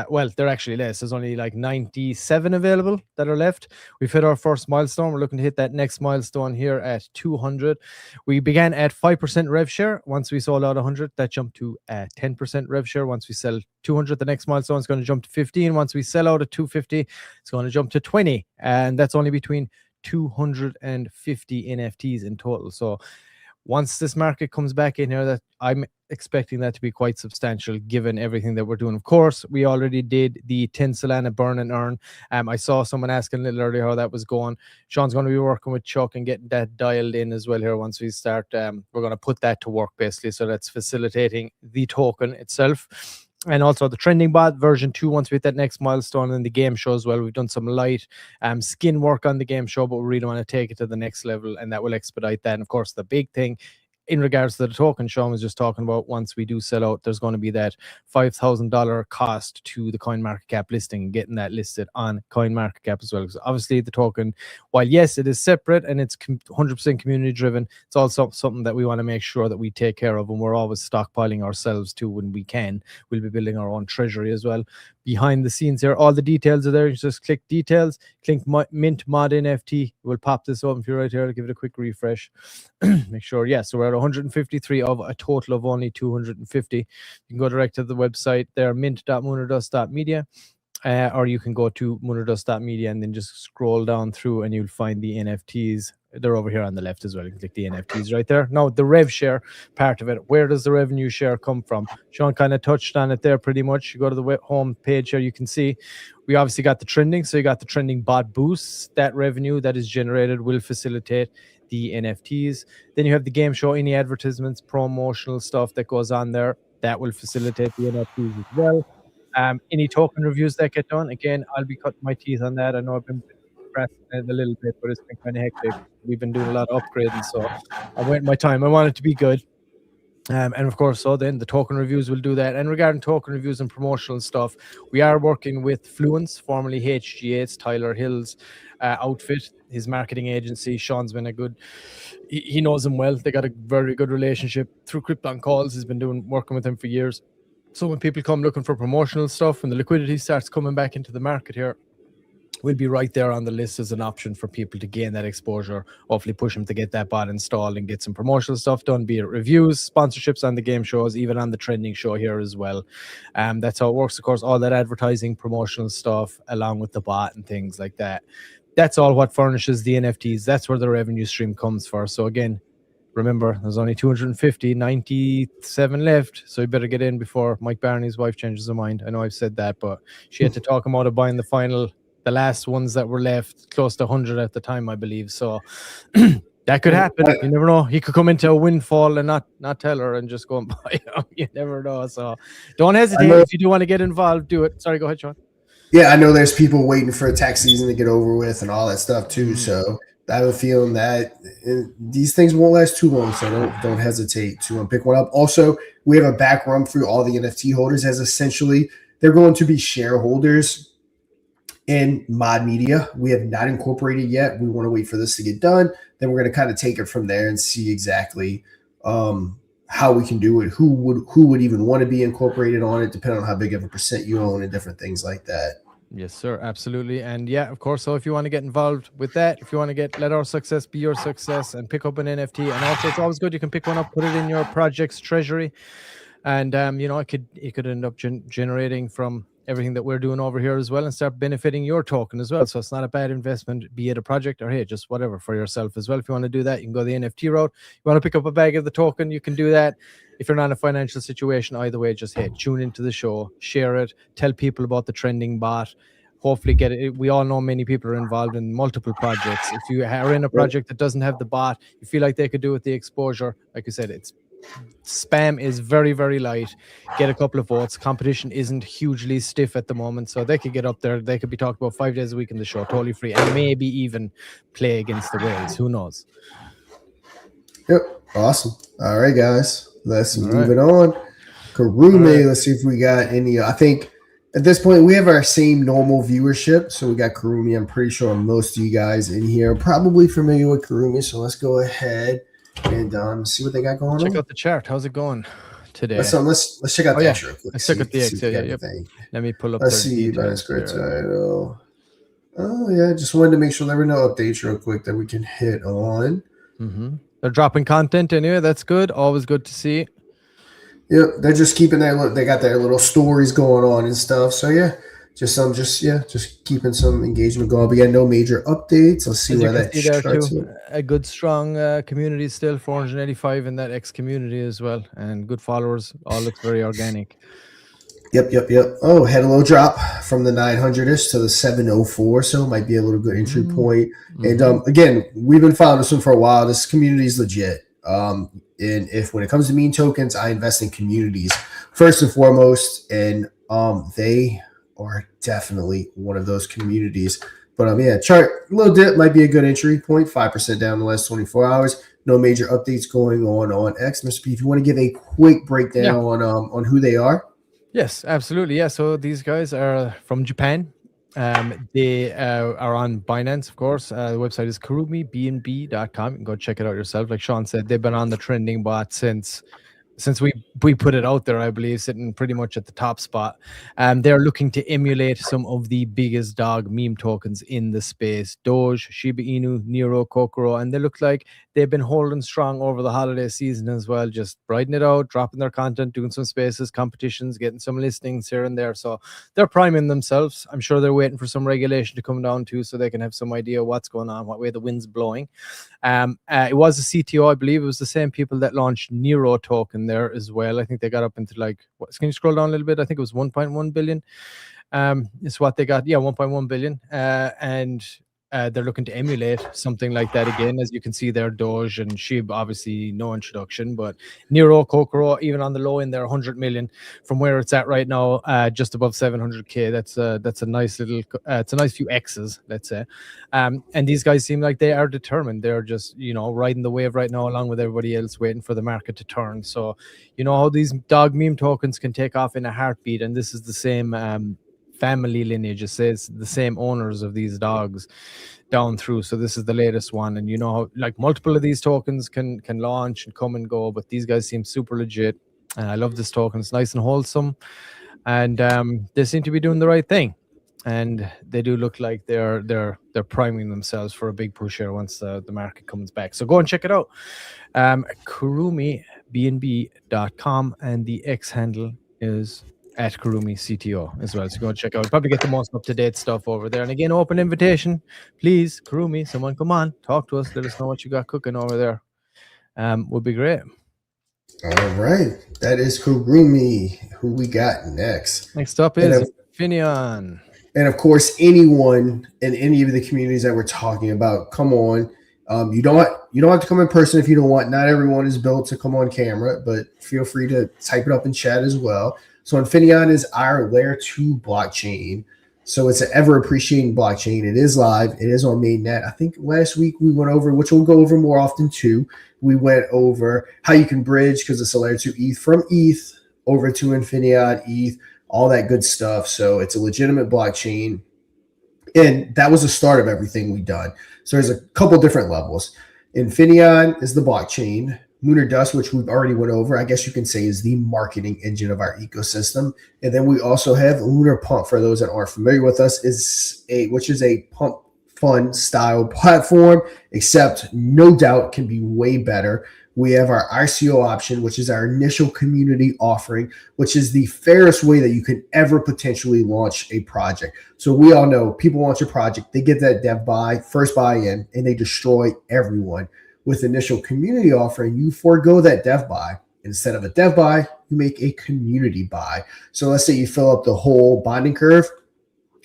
Well, they're actually less. There's only like 97 available that are left. We've hit our first milestone. We're looking to hit that next milestone here at 200. We began at 5% rev share. Once we sold out 100, that jumped to 10% rev share. Once we sell 200, the next milestone is going to jump to 15. Once we sell out at 250, it's going to jump to 20. And that's only between 250 NFTs in total. So once this market comes back in here, that I'm expecting that to be quite substantial given everything that we're doing. Of course, we already did the 10 Solana burn and earn. I saw someone asking a little earlier how that was going. Sean's going to be working with Chuck and getting that dialed in as well here. Once we start, we're going to put that to work basically. So that's facilitating the token itself. And also the trending bot version 2, once we hit that next milestone, and the game show as well. We've done some light skin work on the game show, but we really want to take it to the next level, and that will expedite that. And of course, the big thing in regards to the token, Sean was just talking about, once we do sell out, there's going to be that $5,000 cost to the CoinMarketCap listing and getting that listed on CoinMarketCap as well. Because obviously the token, while yes, it is separate and it's 100% community driven, it's also something that we want to make sure that we take care of, and we're always stockpiling ourselves too when we can. We'll be building our own treasury as well. Behind the scenes here, all the details are there. You just click details, click mint mod NFT. We'll pop this up if you're right here. Give it a quick refresh. Make sure, yeah, so we're at 153 of a total of only 250. You can go direct to the website there, mint.lunardust.media, or you can go to lunardust.media and then just scroll down through and you'll find the NFTs. They're over here on the left as well. You can click the NFTs right there. Now, the rev share part of it, where does the revenue share come from? Sean kind of touched on it there pretty much. You go to the home page here, you can see we obviously got the trending. So you got the trending bot boosts. That revenue that is generated will facilitate the NFTs. Then you have the game show, any advertisements, promotional stuff that goes on there. That will facilitate the NFTs as well. Any token reviews that get done, again, I'll be cutting my teeth on that. I know I've been procrastinating a little bit, but it's been kind of hectic. We've been doing a lot of upgrading, so I'm waiting my time. I want it to be good. And of course, so then the token reviews will do that. And regarding token reviews and promotional stuff, we are working with Fluence, formerly HG8's Tyler Hill's outfit, his marketing agency. Sean's been a good, he knows him well. They got a very good relationship through Krypton calls. He's been working with him for years. So when people come looking for promotional stuff, when the liquidity starts coming back into the market here, we'll be right there on the list as an option for people to gain that exposure. Hopefully push them to get that bot installed and get some promotional stuff done, be it reviews, sponsorships on the game shows, even on the trending show here as well. That's how it works. Of course, all that advertising, promotional stuff, along with the bot and things like that. That's all what furnishes the NFTs. That's where the revenue stream comes for. So again, remember, there's only 97 left, so you better get in before Mike Barney's wife changes her mind. I know I've said that, but she had to talk him out of buying the last ones that were left, close to 100 at the time, I believe. So that could happen. You never know. He could come into a windfall and not tell her and just go and buy them. You never know. So don't hesitate. If you do want to get involved, do it. Sorry, go ahead, Sean. Yeah, I know there's people waiting for tax season to get over with and all that stuff too. So I have a feeling that these things won't last too long. So don't hesitate to pick one up. Also, we have a back run through all the NFT holders, as essentially they're going to be shareholders in Mod Media. We have not incorporated yet. We want to wait for this to get done. Then we're going to kind of take it from there and see exactly how we can do it. Who would even want to be incorporated on it, depending on how big of a percent you own and different things like that. Yes, sir. Absolutely. And yeah, of course. So if you want to get involved with that, if you want to let our success be your success and pick up an NFT, and also it's always good, you can pick one up, put it in your project's treasury. And, it could end up generating from everything that we're doing over here as well and start benefiting your token as well. So it's not a bad investment, be it a project or, hey, just whatever for yourself as well. If you want to do that, you can go the NFT route. You want to pick up a bag of the token, you can do that. If you're not in a financial situation, either way, just, hey, tune into the show, share it, tell people about the trending bot. Hopefully get it. We all know many people are involved in multiple projects. If you are in a project that doesn't have the bot, you feel like they could do with the exposure, like I said, spam is very, very light. Get a couple of votes. Competition isn't hugely stiff at the moment, so they could get up there. They could be talked about 5 days a week in the show, totally free, and maybe even play against the whales. Who knows? Yep. Awesome. All right, guys. Let's move it on. Kurumi, let's see if we got any. I think at this point we have our same normal viewership. So we got Kurumi. I'm pretty sure most of you guys in here are probably familiar with Kurumi. So let's go ahead and see what they got going on. Check out the chart. How's it going today? Let's check out the X real quick. Let's check out the X. Yeah. Let me pull up. Let's see. Title. Oh yeah, just wanted to make sure there were no updates real quick that we can hit on. They're dropping content anyway. That's good. Always good to see. Yep, they're just keeping they got their little stories going on and stuff. So yeah, just keeping some engagement going. But yeah, no major updates. Let's see where that starts. A good strong community still, 485 in that X community as well, and good followers. All looks very organic. Yep. Oh, had a little drop from the 900ish to the 704, so it might be a little good entry point. And again, we've been following this one for a while. This community is legit. And if when it comes to meme tokens, I invest in communities first and foremost, and they are definitely one of those communities. But yeah, chart little dip might be a good entry point, 5% down in the last 24 hours. No major updates going on X. Mr. P, if you want to give a quick breakdown on who they are. Yes, absolutely. Yeah, so these guys are from Japan. They are on Binance, of course. The website is kurumibnb.com. You can go check it out yourself. Like Sean said, they've been on the trending bot since we put it out there, I believe, sitting pretty much at the top spot. They're looking to emulate some of the biggest dog meme tokens in the space: Doge, Shiba Inu, Nero, Kokoro, and they look like they've been holding strong over the holiday season as well, just riding it out, dropping their content, doing some spaces, competitions, getting some listings here and there. So they're priming themselves. I'm sure they're waiting for some regulation to come down too, so they can have some idea what's going on, what way the wind's blowing. It was a CTO, I believe. It was the same people that launched Nero token there as well. I think they got up into like, can you scroll down a little bit? I think it was 1.1 billion. Is what they got. Yeah, 1.1 billion. And they're looking to emulate something like that again. As you can see there, Doge and Shib, obviously no introduction, but Nero, Kokoro, even on the low end, they're 100 million from where it's at right now, just above 700k. That's a nice little, it's a nice few X's, let's say. And these guys seem like they are determined. They're just, riding the wave right now, along with everybody else, waiting for the market to turn. So, how these dog meme tokens can take off in a heartbeat, and this is the same family lineage. It says the same owners of these dogs down through. So this is the latest one, and how like multiple of these tokens can launch and come and go, but these guys seem super legit. I love this token. It's nice and wholesome, and they seem to be doing the right thing, and they do look like they're priming themselves for a big push here once the market comes back. So go and check it out. kurumibnb.com, and the X handle is at Kurumi CTO as well. So go and check out. Probably get the most up-to-date stuff over there. And again, open invitation. Please, Kurumi, someone come on, talk to us. Let us know what you got cooking over there. Would be great. All right. That is Kurumi. Who we got next? Next up is Infinion. And of course, anyone in any of the communities that we're talking about, come on. You don't have to come in person if you don't want. Not everyone is built to come on camera, but feel free to type it up in chat as well. So Infinion is our layer 2 blockchain. So it's an ever appreciating blockchain. It is live. It is on mainnet. I think last week we went over, which we'll go over more often too. We went over how you can bridge, because it's a layer 2 ETH, from ETH over to Infinion, ETH, all that good stuff. So it's a legitimate blockchain. And that was the start of everything we've done. So there's a couple different levels. Infinion is the blockchain. Lunar Dust, which we've already went over, I guess you can say is the marketing engine of our ecosystem. And then we also have Lunar Pump, for those that aren't familiar with us, which is a pump fund style platform, except no doubt can be way better. We have our ICO option, which is our initial community offering, which is the fairest way that you could ever potentially launch a project. So we all know people launch a project, they get that dev buy, first buy-in, and they destroy everyone. With initial community offering, you forego that dev buy. Instead of a dev buy, you make a community buy. So let's say you fill up the whole bonding curve.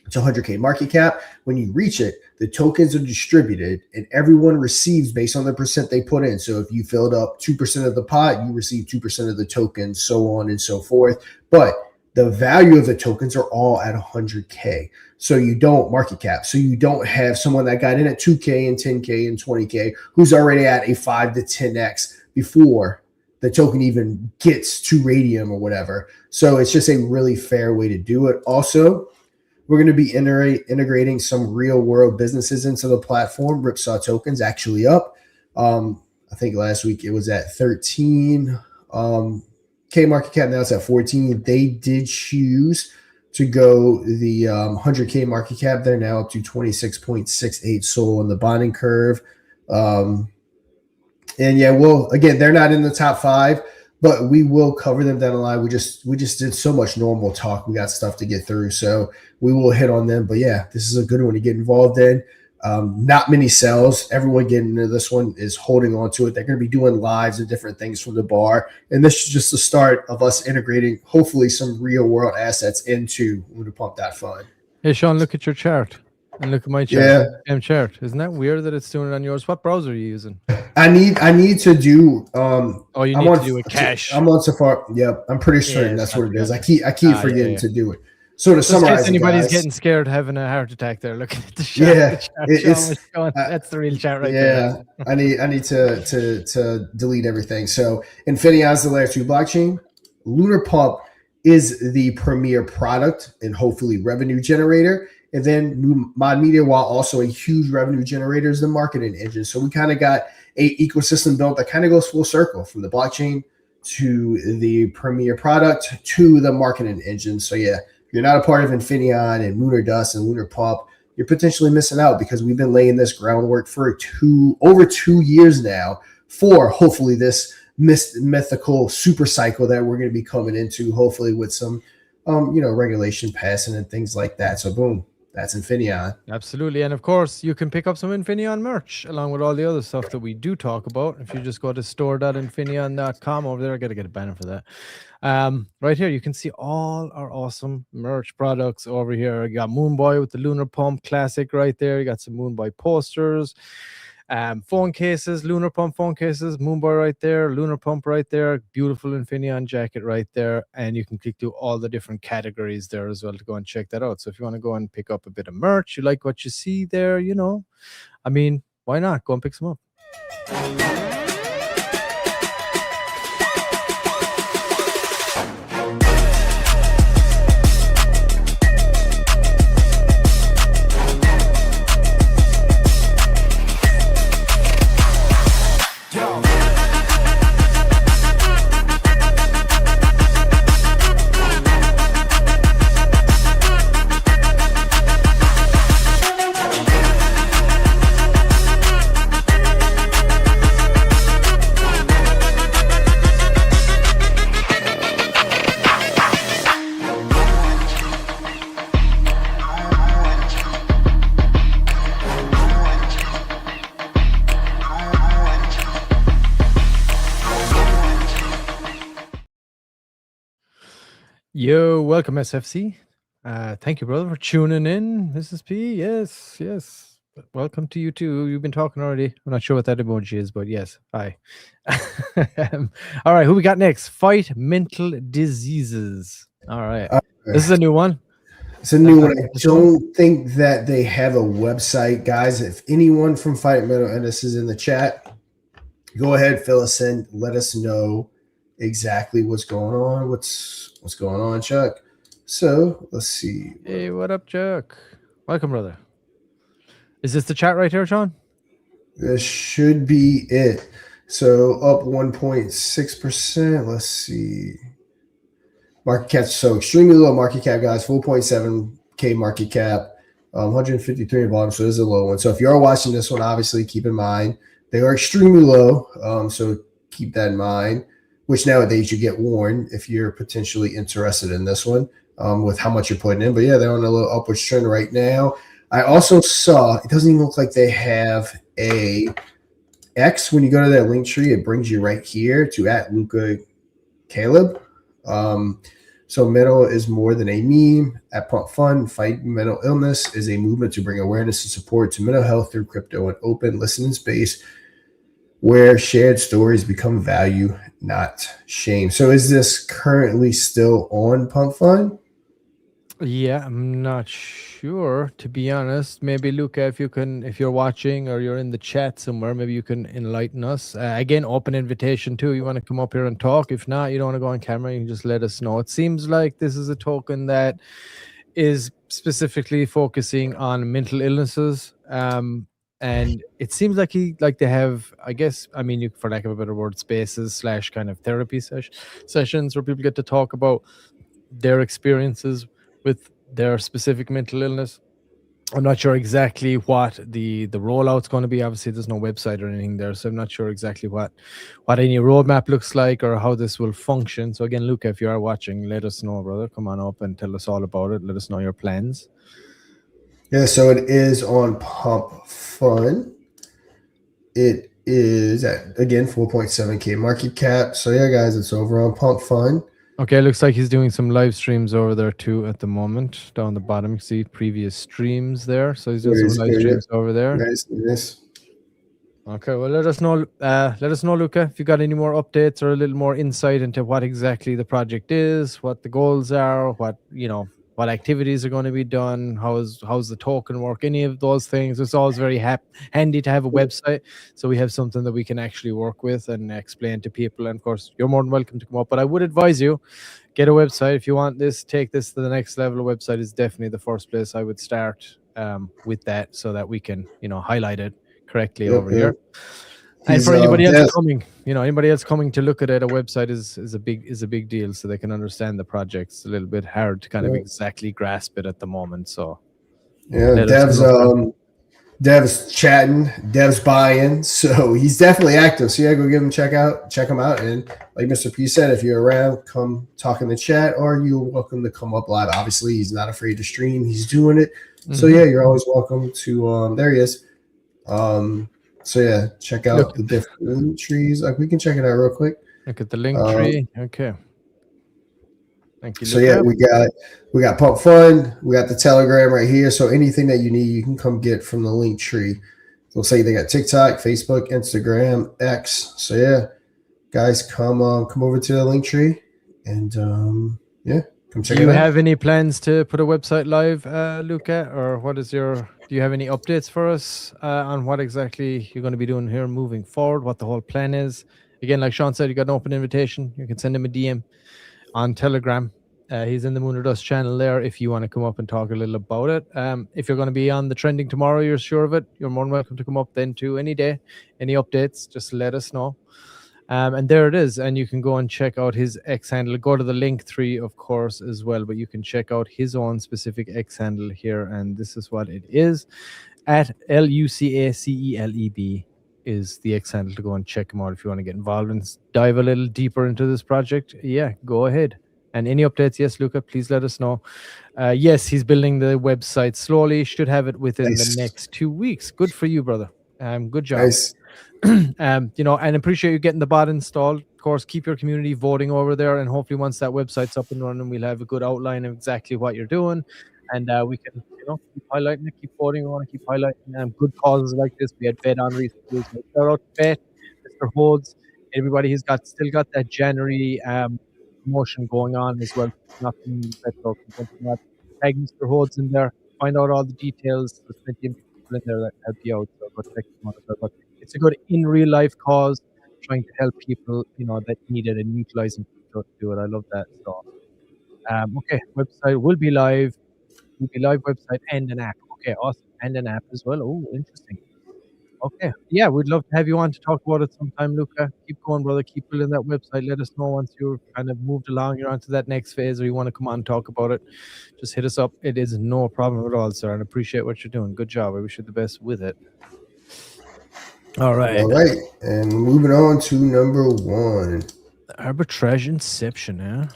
It's 100K market cap. When you reach it, the tokens are distributed and everyone receives based on the percent they put in. So if you filled up 2% of the pot, you receive 2% of the tokens, so on and so forth. But the value of the tokens are all at 100K. So you don't market cap. So you don't have someone that got in at 2K and 10K and 20K who's already at a 5 to 10X before the token even gets to Radium or whatever. So it's just a really fair way to do it. Also, we're going to be integrating some real world businesses into the platform. Ripsaw tokens actually up. I think last week it was at 13. K market cap, now it's at 14. They did choose to go the 100K market cap. They're now up to 26.68 SOL on the bonding curve. And yeah, well, again, they're not in the top 5, but we will cover them down the line. We just did so much normal talk. We got stuff to get through, so we will hit on them. But yeah, this is a good one to get involved in. Not many sells. Everyone getting into this one is holding on to it. They're going to be doing lives and different things from the bar. And this is just the start of us integrating, hopefully, some real world assets into LunarPump.fund. Hey, Sean, look at your chart. And look at my chart. Same chart. Isn't that weird that it's doing it on yours? What browser are you using? I need to do. You need to do a cache. I'm on Safari. Yep, I'm pretty certain that's what it is. I keep forgetting to do it. So to summarize, anybody's guys, getting scared, having a heart attack, there looking at the chat. That's the real chat right there. I need to delete everything. So Infinion is the layer 2 blockchain. Lunar Pump is the premier product and hopefully revenue generator. And then Mod Media, while also a huge revenue generator, is the marketing engine. So we kind of got a ecosystem built that kind of goes full circle from the blockchain to the premier product to the marketing engine. So yeah, if you're not a part of Infinion and Lunar Dust and Lunar Pump, you're potentially missing out because we've been laying this groundwork for over 2 years now for hopefully this mythical super cycle that we're going to be coming into, hopefully with some regulation passing and things like that. So boom, that's Infinion. Absolutely. And of course, you can pick up some Infinion merch along with all the other stuff that we do talk about. If you just go to store.infinion.com over there, I got to get a banner for that. Right here, you can see all our awesome merch products over here. You got Moonboy with the Lunar Pump Classic right there. You got some Moonboy posters. Phone cases, Lunar Pump phone cases, Moonboy right there, Lunar Pump right there, beautiful Infinion jacket right there, and you can click through all the different categories there as well to go and check that out. So if you want to go and pick up a bit of merch, you like what you see there, why not? Go and pick some up. Yo, welcome SFC. Thank you, brother, for tuning in. This is P. Yes. Welcome to you too. You've been talking already. I'm not sure what that emoji is, but yes. Hi. All right, who we got next? Fight mental diseases. All right. This is a new one. It's a new one. I don't think that they have a website, guys. If anyone from Fight Mental Illness is in the chat, go ahead, fill us in. Let us know exactly what's going on. What's going on, Chuck? So let's see. Hey, what up, Chuck? Welcome, brother. Is this the chat right here, Sean? This should be it. So up 1.6%. Let's see. Market cap, so extremely low market cap, guys. 4.7K market cap, 153 in volume. So this is a low one. So if you are watching this one, obviously keep in mind they are extremely low. So keep that in mind. Which nowadays you get warned if you're potentially interested in this one with how much you're putting in. But yeah, they're on a little upwards trend right now. I also saw, it doesn't even look like they have a X. When you go to that link tree, it brings you right here to @LucaCaleb. So mental is more than a meme. At Pump Fund, Fight Mental Illness is a movement to bring awareness and support to mental health through crypto and open listening space where shared stories become value, not shame. So is this currently still on Pump Fund? Yeah, I'm not sure, to be honest. Maybe Luca, if you're watching or you're in the chat somewhere, maybe you can enlighten us. Again, open invitation too. You want to come up here and talk. If not, you don't want to go on camera, you can just let us know. It seems like this is a token that is specifically focusing on mental illnesses. And it seems like they have, I guess, for lack of a better word, spaces / kind of therapy sessions where people get to talk about their experiences with their specific mental illness. I'm not sure exactly what the rollout's going to be. Obviously, there's no website or anything there, so I'm not sure exactly what any roadmap looks like or how this will function. So again, Luca, if you are watching, let us know, brother. Come on up and tell us all about it. Let us know your plans. Yeah, so it is on Pump Fund. It is at, again, 4.7K market cap. So yeah, guys, it's over on Pump Fund. Okay, looks like he's doing some live streams over there too at the moment. Down the bottom, you see previous streams there. So he's doing some live streams over there. Nice. Okay, well, let us know, Luca, if you got any more updates or a little more insight into what exactly the project is, what the goals are, what activities are going to be done, how's the token work, any of those things. It's always very handy to have a website, so we have something that we can actually work with and explain to people. And of course, you're more than welcome to come up, but I would advise you get a website if you want this. Take this to the next level. A website is definitely the first place I would start with that, so that we can highlight it correctly over here. And for anybody else coming, anybody else coming to look at it, a website is a big deal, so they can understand the project. It's a little bit hard to kind of exactly grasp it at the moment. So Dev's chatting, Dev's buying, so he's definitely active. So go give him check him out. And like Mr. P said, if you're around, come talk in the chat, or you're welcome to come up live. Obviously, he's not afraid to stream. He's doing it. So you're always welcome to. There he is. Check out the different trees. We can check it out real quick. Look at the link tree. Okay. Thank you. So we got Pump Fund. We got the Telegram right here. So anything that you need, you can come get from the link tree. We'll say they got TikTok, Facebook, Instagram, X. So guys, come over to the link tree and come check it out. Do you have any plans to put a website live, Luca, or do you have any updates for us on what exactly you're going to be doing here moving forward, what the whole plan is? Again, like Sean said, you got an open invitation. You can send him a DM on Telegram. He's in the Lunar Dust channel there if you want to come up and talk a little about it. If you're going to be on the trending tomorrow, you're sure of it, you're more than welcome to come up then too any day. Any updates, just let us know. And there it is. And you can go and check out his X handle. Go to the link tree, of course, as well. But you can check out his own specific X handle here. And this is what it is. At LUCACELEB is the X handle to go and check him out if you want to get involved and dive a little deeper into this project. Go ahead. And any updates, yes, Luca, please let us know. Yes, he's building the website slowly. Should have it within the next 2 weeks. Good for you, brother. Good job. Nice. And appreciate you getting the bot installed. Of course, keep your community voting over there, and hopefully once that website's up and running, we'll have a good outline of exactly what you're doing, and we can keep highlighting it, keep voting. We want to keep highlighting good causes like this. We had Bet on recently. So shout out to Bet, Mr. Holds, everybody who's still got that January promotion going on as well. Nothing better. Tag Mr. Holds in there. Find out all the details. There's plenty of people in there that help you out. So go check them out as well. But it's a good in real life cause, trying to help people that need it and utilizing people to do it. I love that. So website will be live. Will be live website and an app. Okay, awesome. And an app as well. Oh, interesting. Okay. Yeah, we'd love to have you on to talk about it sometime, Luca. Keep going, brother. Keep building that website. Let us know once you're kind of moved along, you're on to that next phase, or you want to come on and talk about it. Just hit us up. It is no problem at all, sir. And appreciate what you're doing. Good job. I wish you the best with it. All right. And moving on to number 1. Arbitrage Inception,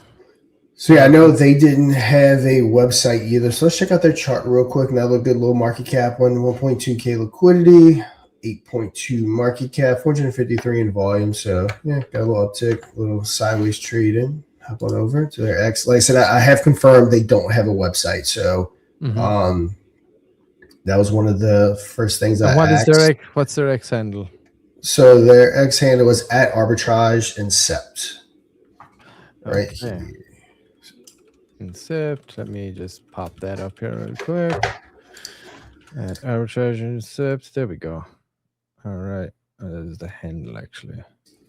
So I know they didn't have a website either. So let's check out their chart real quick. Now look good, low market cap, 1.2K liquidity, 8.2 market cap, 453 in volume. So got a little uptick, a little sideways trading. Hop on over to their X. Like I said, I have confirmed they don't have a website. So that was one of the first things I asked. What's their X handle? So their X handle was at Arbitrage Incept. Right here. Incept. Let me just pop that up here real quick. At Arbitrage Incept. There we go. All right. That is the handle actually.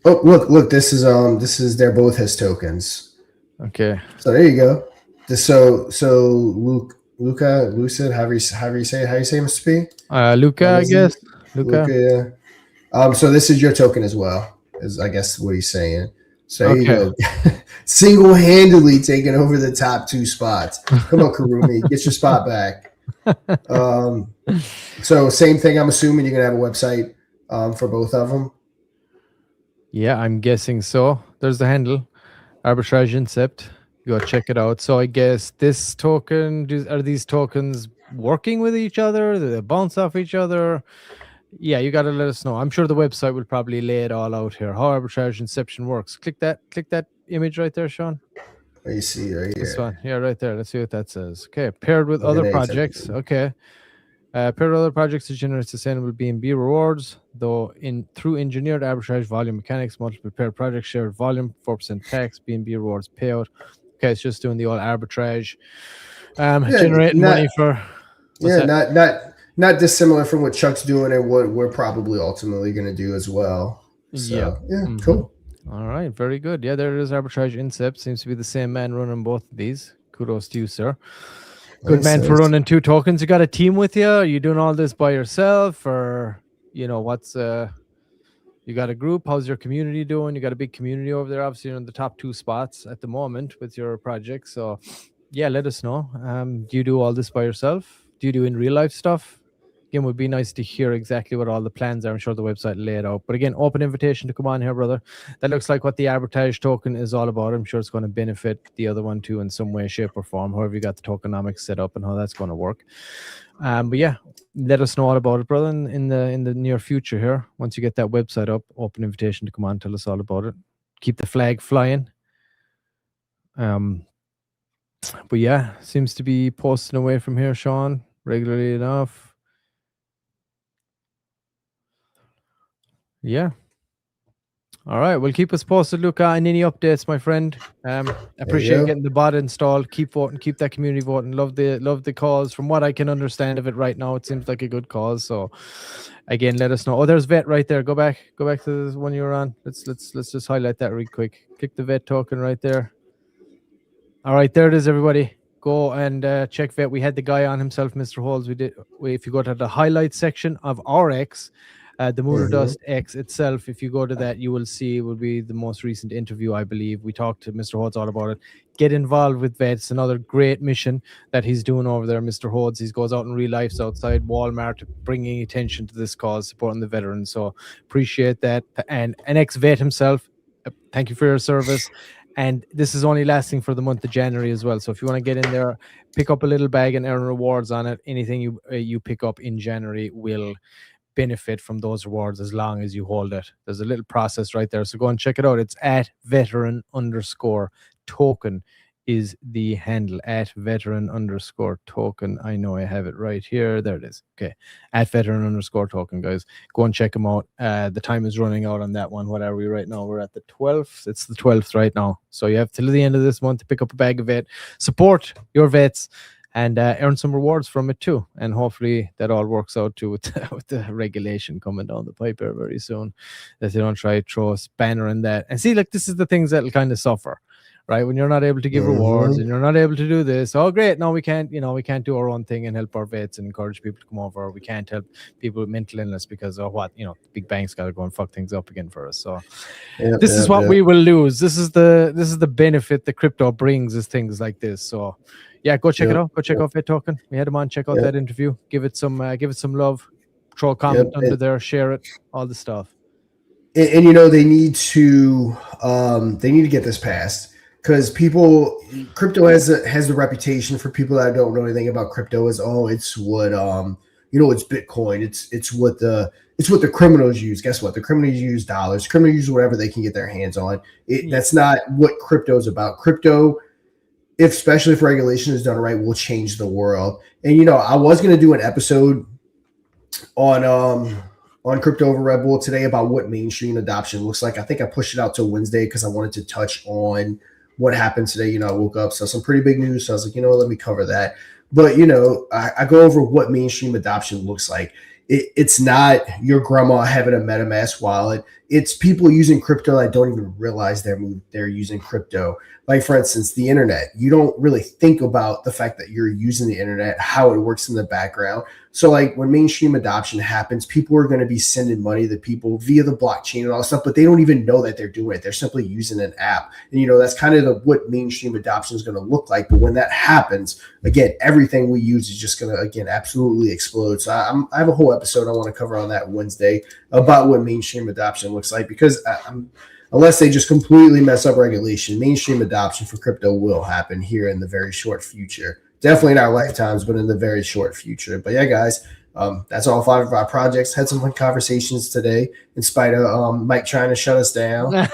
Oh, look, this is they're both his tokens. Okay. So there you go. Luca, Lucid, however you say it. How you say it, Mr. P? Luca, I guess. Luca. Yeah. So this is your token as well, is I guess what he's saying. So there you go. Single-handedly taking over the top 2 spots. Come on, Kurumi, get your spot back. So same thing. I'm assuming you're gonna have a website for both of them. Yeah, I'm guessing so. There's the handle, Arbitrage Incept. Go check it out. So I guess this token, are these tokens working with each other? Do they bounce off each other? Yeah, you got to let us know. I'm sure the website will probably lay it all out here. How Arbitrage Inception works. Click that image right there, Sean. You see right This here. one, yeah, right there. Let's see what that says. Okay, paired with Okay, other thanks, projects. everything. Okay, paired with other projects to generate sustainable BNB rewards, though through engineered arbitrage volume mechanics, multiple paired projects shared volume, 4% tax, BNB rewards payout. Okay, it's just doing the old arbitrage, generating money for. Not dissimilar from what Chuck's doing and what we're probably ultimately going to do as well. So cool. All right, very good. Yeah, there it is. Arbitrage Incept seems to be the same man running both of these. Kudos to you, sir. Good man for running 2 tokens. You got a team with you? Are you doing all this by yourself, or what's you got a group? How's your community doing? You got a big community over there. Obviously, you're in the top 2 spots at the moment with your project. So, yeah, let us know. Do you do all this by yourself? Do you do in real life stuff? Again, would be nice to hear exactly what all the plans are. I'm sure the website lay it out. But again, open invitation to come on here, brother. That looks like what the arbitrage token is all about. I'm sure it's going to benefit the other one too in some way, shape, or form. However you got the tokenomics set up and how that's going to work. But yeah, let us know all about it, brother, in the near future here. Once you get that website up, open invitation to come on, tell us all about it. Keep the flag flying. But yeah, seems to be posting away from here, Sean, regularly enough. Yeah. All right. Well, keep us posted, Luca, and any updates, my friend. Appreciate getting the bot installed. Keep voting. Keep that community voting. Love the cause. From what I can understand of it right now, it seems like a good cause. So, again, let us know. Oh, there's Vet right there. Go back to the one you were on. Let's just highlight that real quick. Click the Vet token right there. All right, there it is, everybody. Go and check Vet. We had the guy on himself, Mr. Holes. If you go to the highlights section of our X. The Lunar Dust X itself, if you go to that, you will see it will be the most recent interview, I believe. We talked to Mr. Hodes all about it. Get involved with Vets, another great mission that he's doing over there, Mr. Hodes. He goes out in real life outside Walmart, bringing attention to this cause, supporting the veterans. So appreciate that. And an ex-vet himself, thank you for your service. And this is only lasting for the month of January as well. So if you want to get in there, pick up a little bag and earn rewards on it. Anything you pick up in January will benefit from those rewards as long as you hold it. There's a little process right there, so go and check it out. It's at veteran_token is the handle, at veteran_token. I know I have it right here. There it is. Okay, at veteran_token, guys. Go and check them out. The time is running out on that one. What are we right now? We're at the 12th. It's the 12th right now, so you have till the end of this month to pick up a bag of vet. Support your vets and earn some rewards from it too. And hopefully that all works out too with the regulation coming down the pipe here very soon, that they don't try to throw a spanner in that. And see, like, this is the things that'll kind of suffer, right? When you're not able to give rewards and you're not able to do this. Oh, great. No, we can't do our own thing and help our vets and encourage people to come over. Or we can't help people with mental illness because of what, big banks got to go and fuck things up again for us. So this is what we will lose. This is the benefit the crypto brings, is things like this. So yeah, go check it out. Go check out Vet Token. We had him on. Check out that interview. Give it some love. Throw a comment under there. Share it. All the stuff. And they need to get this passed, because crypto has the reputation, for people that don't know anything about crypto, as it's what it's Bitcoin. It's what the criminals use. Guess what? The criminals use dollars. Criminals use whatever they can get their hands on. That's not what crypto is about. Crypto, especially if regulation is done right, will change the world. And I was going to do an episode on crypto over Red Bull today about what mainstream adoption looks like. I think I pushed it out to Wednesday because I wanted to touch on what happened today. I woke up, saw some pretty big news, so I was like, let me cover that. But I go over what mainstream adoption looks like. It's not your grandma having a MetaMask wallet. It's people using crypto that don't even realize they're using crypto. Like, for instance, the internet. You don't really think about the fact that you're using the internet, how it works in the background. So, like, when mainstream adoption happens, people are going to be sending money to people via the blockchain and all that stuff, but they don't even know that they're doing it. They're simply using an app. And, that's kind of what mainstream adoption is going to look like. But when that happens, again, everything we use is just going to, again, absolutely explode. So I have a whole episode I want to cover on that Wednesday about what mainstream adoption looks like, because unless they just completely mess up regulation, mainstream adoption for crypto will happen here in the very short future. Definitely in our lifetimes, but in the very short future. But yeah, guys, That's all 5 of our projects. Had some fun conversations today, in spite of Mike trying to shut us down.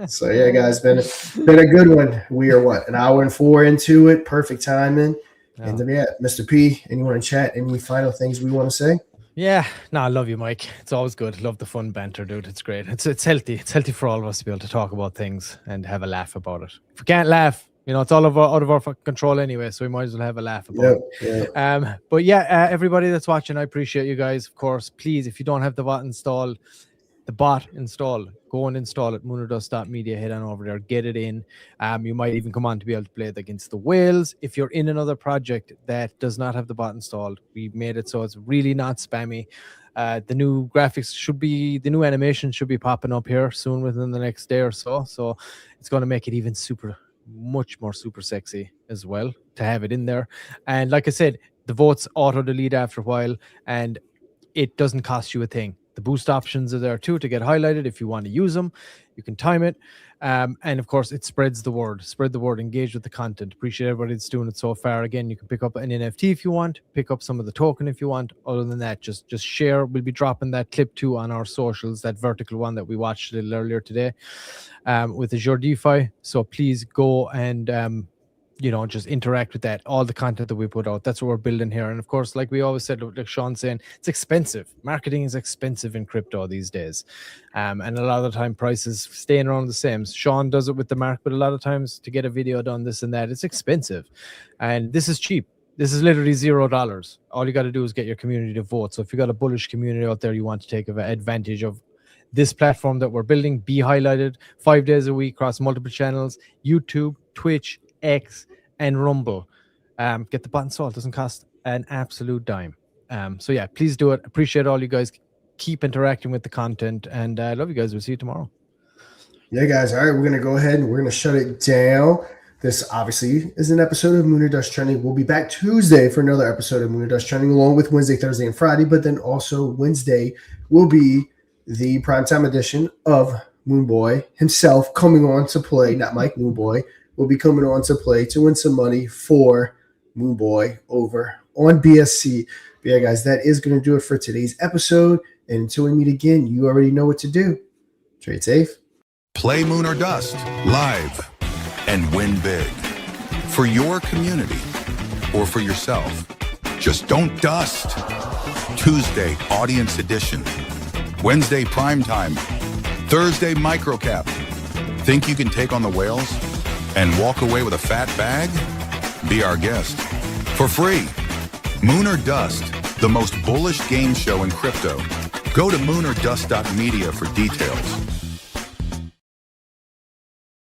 So yeah, guys, been a good one. We are an hour and 4 into it. Perfect timing. Yeah. And yeah, Mr. P, anyone in chat? Any final things we want to say? Yeah, no, I love you, Mike. It's always good. Love the fun banter, dude. It's great. It's healthy. It's healthy for all of us to be able to talk about things and have a laugh about it. If we can't laugh, it's all out of our control anyway, so we might as well have a laugh about it. But yeah, everybody that's watching, I appreciate you guys. Of course, please, if you don't have the bot installed, go and install it. Lunardust.media. Head on over there, get it in. You might even come on to be able to play it against the whales. If you're in another project that does not have the bot installed, we made it so it's really not spammy. The new graphics the new animation should be popping up here soon within the next day or so. So it's going to make it even much more super sexy as well to have it in there. And like I said, the votes auto delete after a while, and it doesn't cost you a thing. The boost options are there too to get highlighted if you want to use them. You can time it. And of course, it spreads the word. Spread the word. Engage with the content. Appreciate everybody that's doing it so far. Again, you can pick up an NFT if you want. Pick up some of the token if you want. Other than that, just share. We'll be dropping that clip too on our socials, that vertical one that we watched a little earlier today with Azure DeFi. So please go and just interact with that, all the content that we put out. That's what we're building here. And of course, like we always said, like Sean's saying, it's expensive. Marketing is expensive in crypto these days. And a lot of the time prices staying around the same. Sean does it with the mark, but a lot of times to get a video done, this and that, it's expensive. And this is cheap. This is literally $0. All you got to do is get your community to vote. So if you got a bullish community out there, you want to take advantage of this platform that we're building, be highlighted 5 days a week across multiple channels, YouTube, Twitch, X, and Rumble. Get the bot installed. It doesn't cost an absolute dime. So yeah, please do it. Appreciate all you guys. Keep interacting with the content, and I love you guys. We'll see you tomorrow. Yeah, guys. All right, we're going to go ahead and we're going to shut it down. This obviously is an episode of Lunar Dust Trending. We'll be back Tuesday for another episode of Lunar Dust Trending, along with Wednesday, Thursday, and Friday. But then also Wednesday will be the primetime edition of Moonboy himself coming on to play, not Mike, Moonboy, will be coming on to play to win some money for Moonboy over on BSC. But yeah, guys, that is going to do it for today's episode. And until we meet again, you already know what to do. Trade safe. Play Moon or Dust live and win big for your community or for yourself. Just don't dust. Tuesday, audience edition. Wednesday, primetime. Thursday, microcap. Think you can take on the whales and walk away with a fat bag? Be our guest for free. Moon or Dust, the most bullish game show in crypto. Go to lunardust.media for details.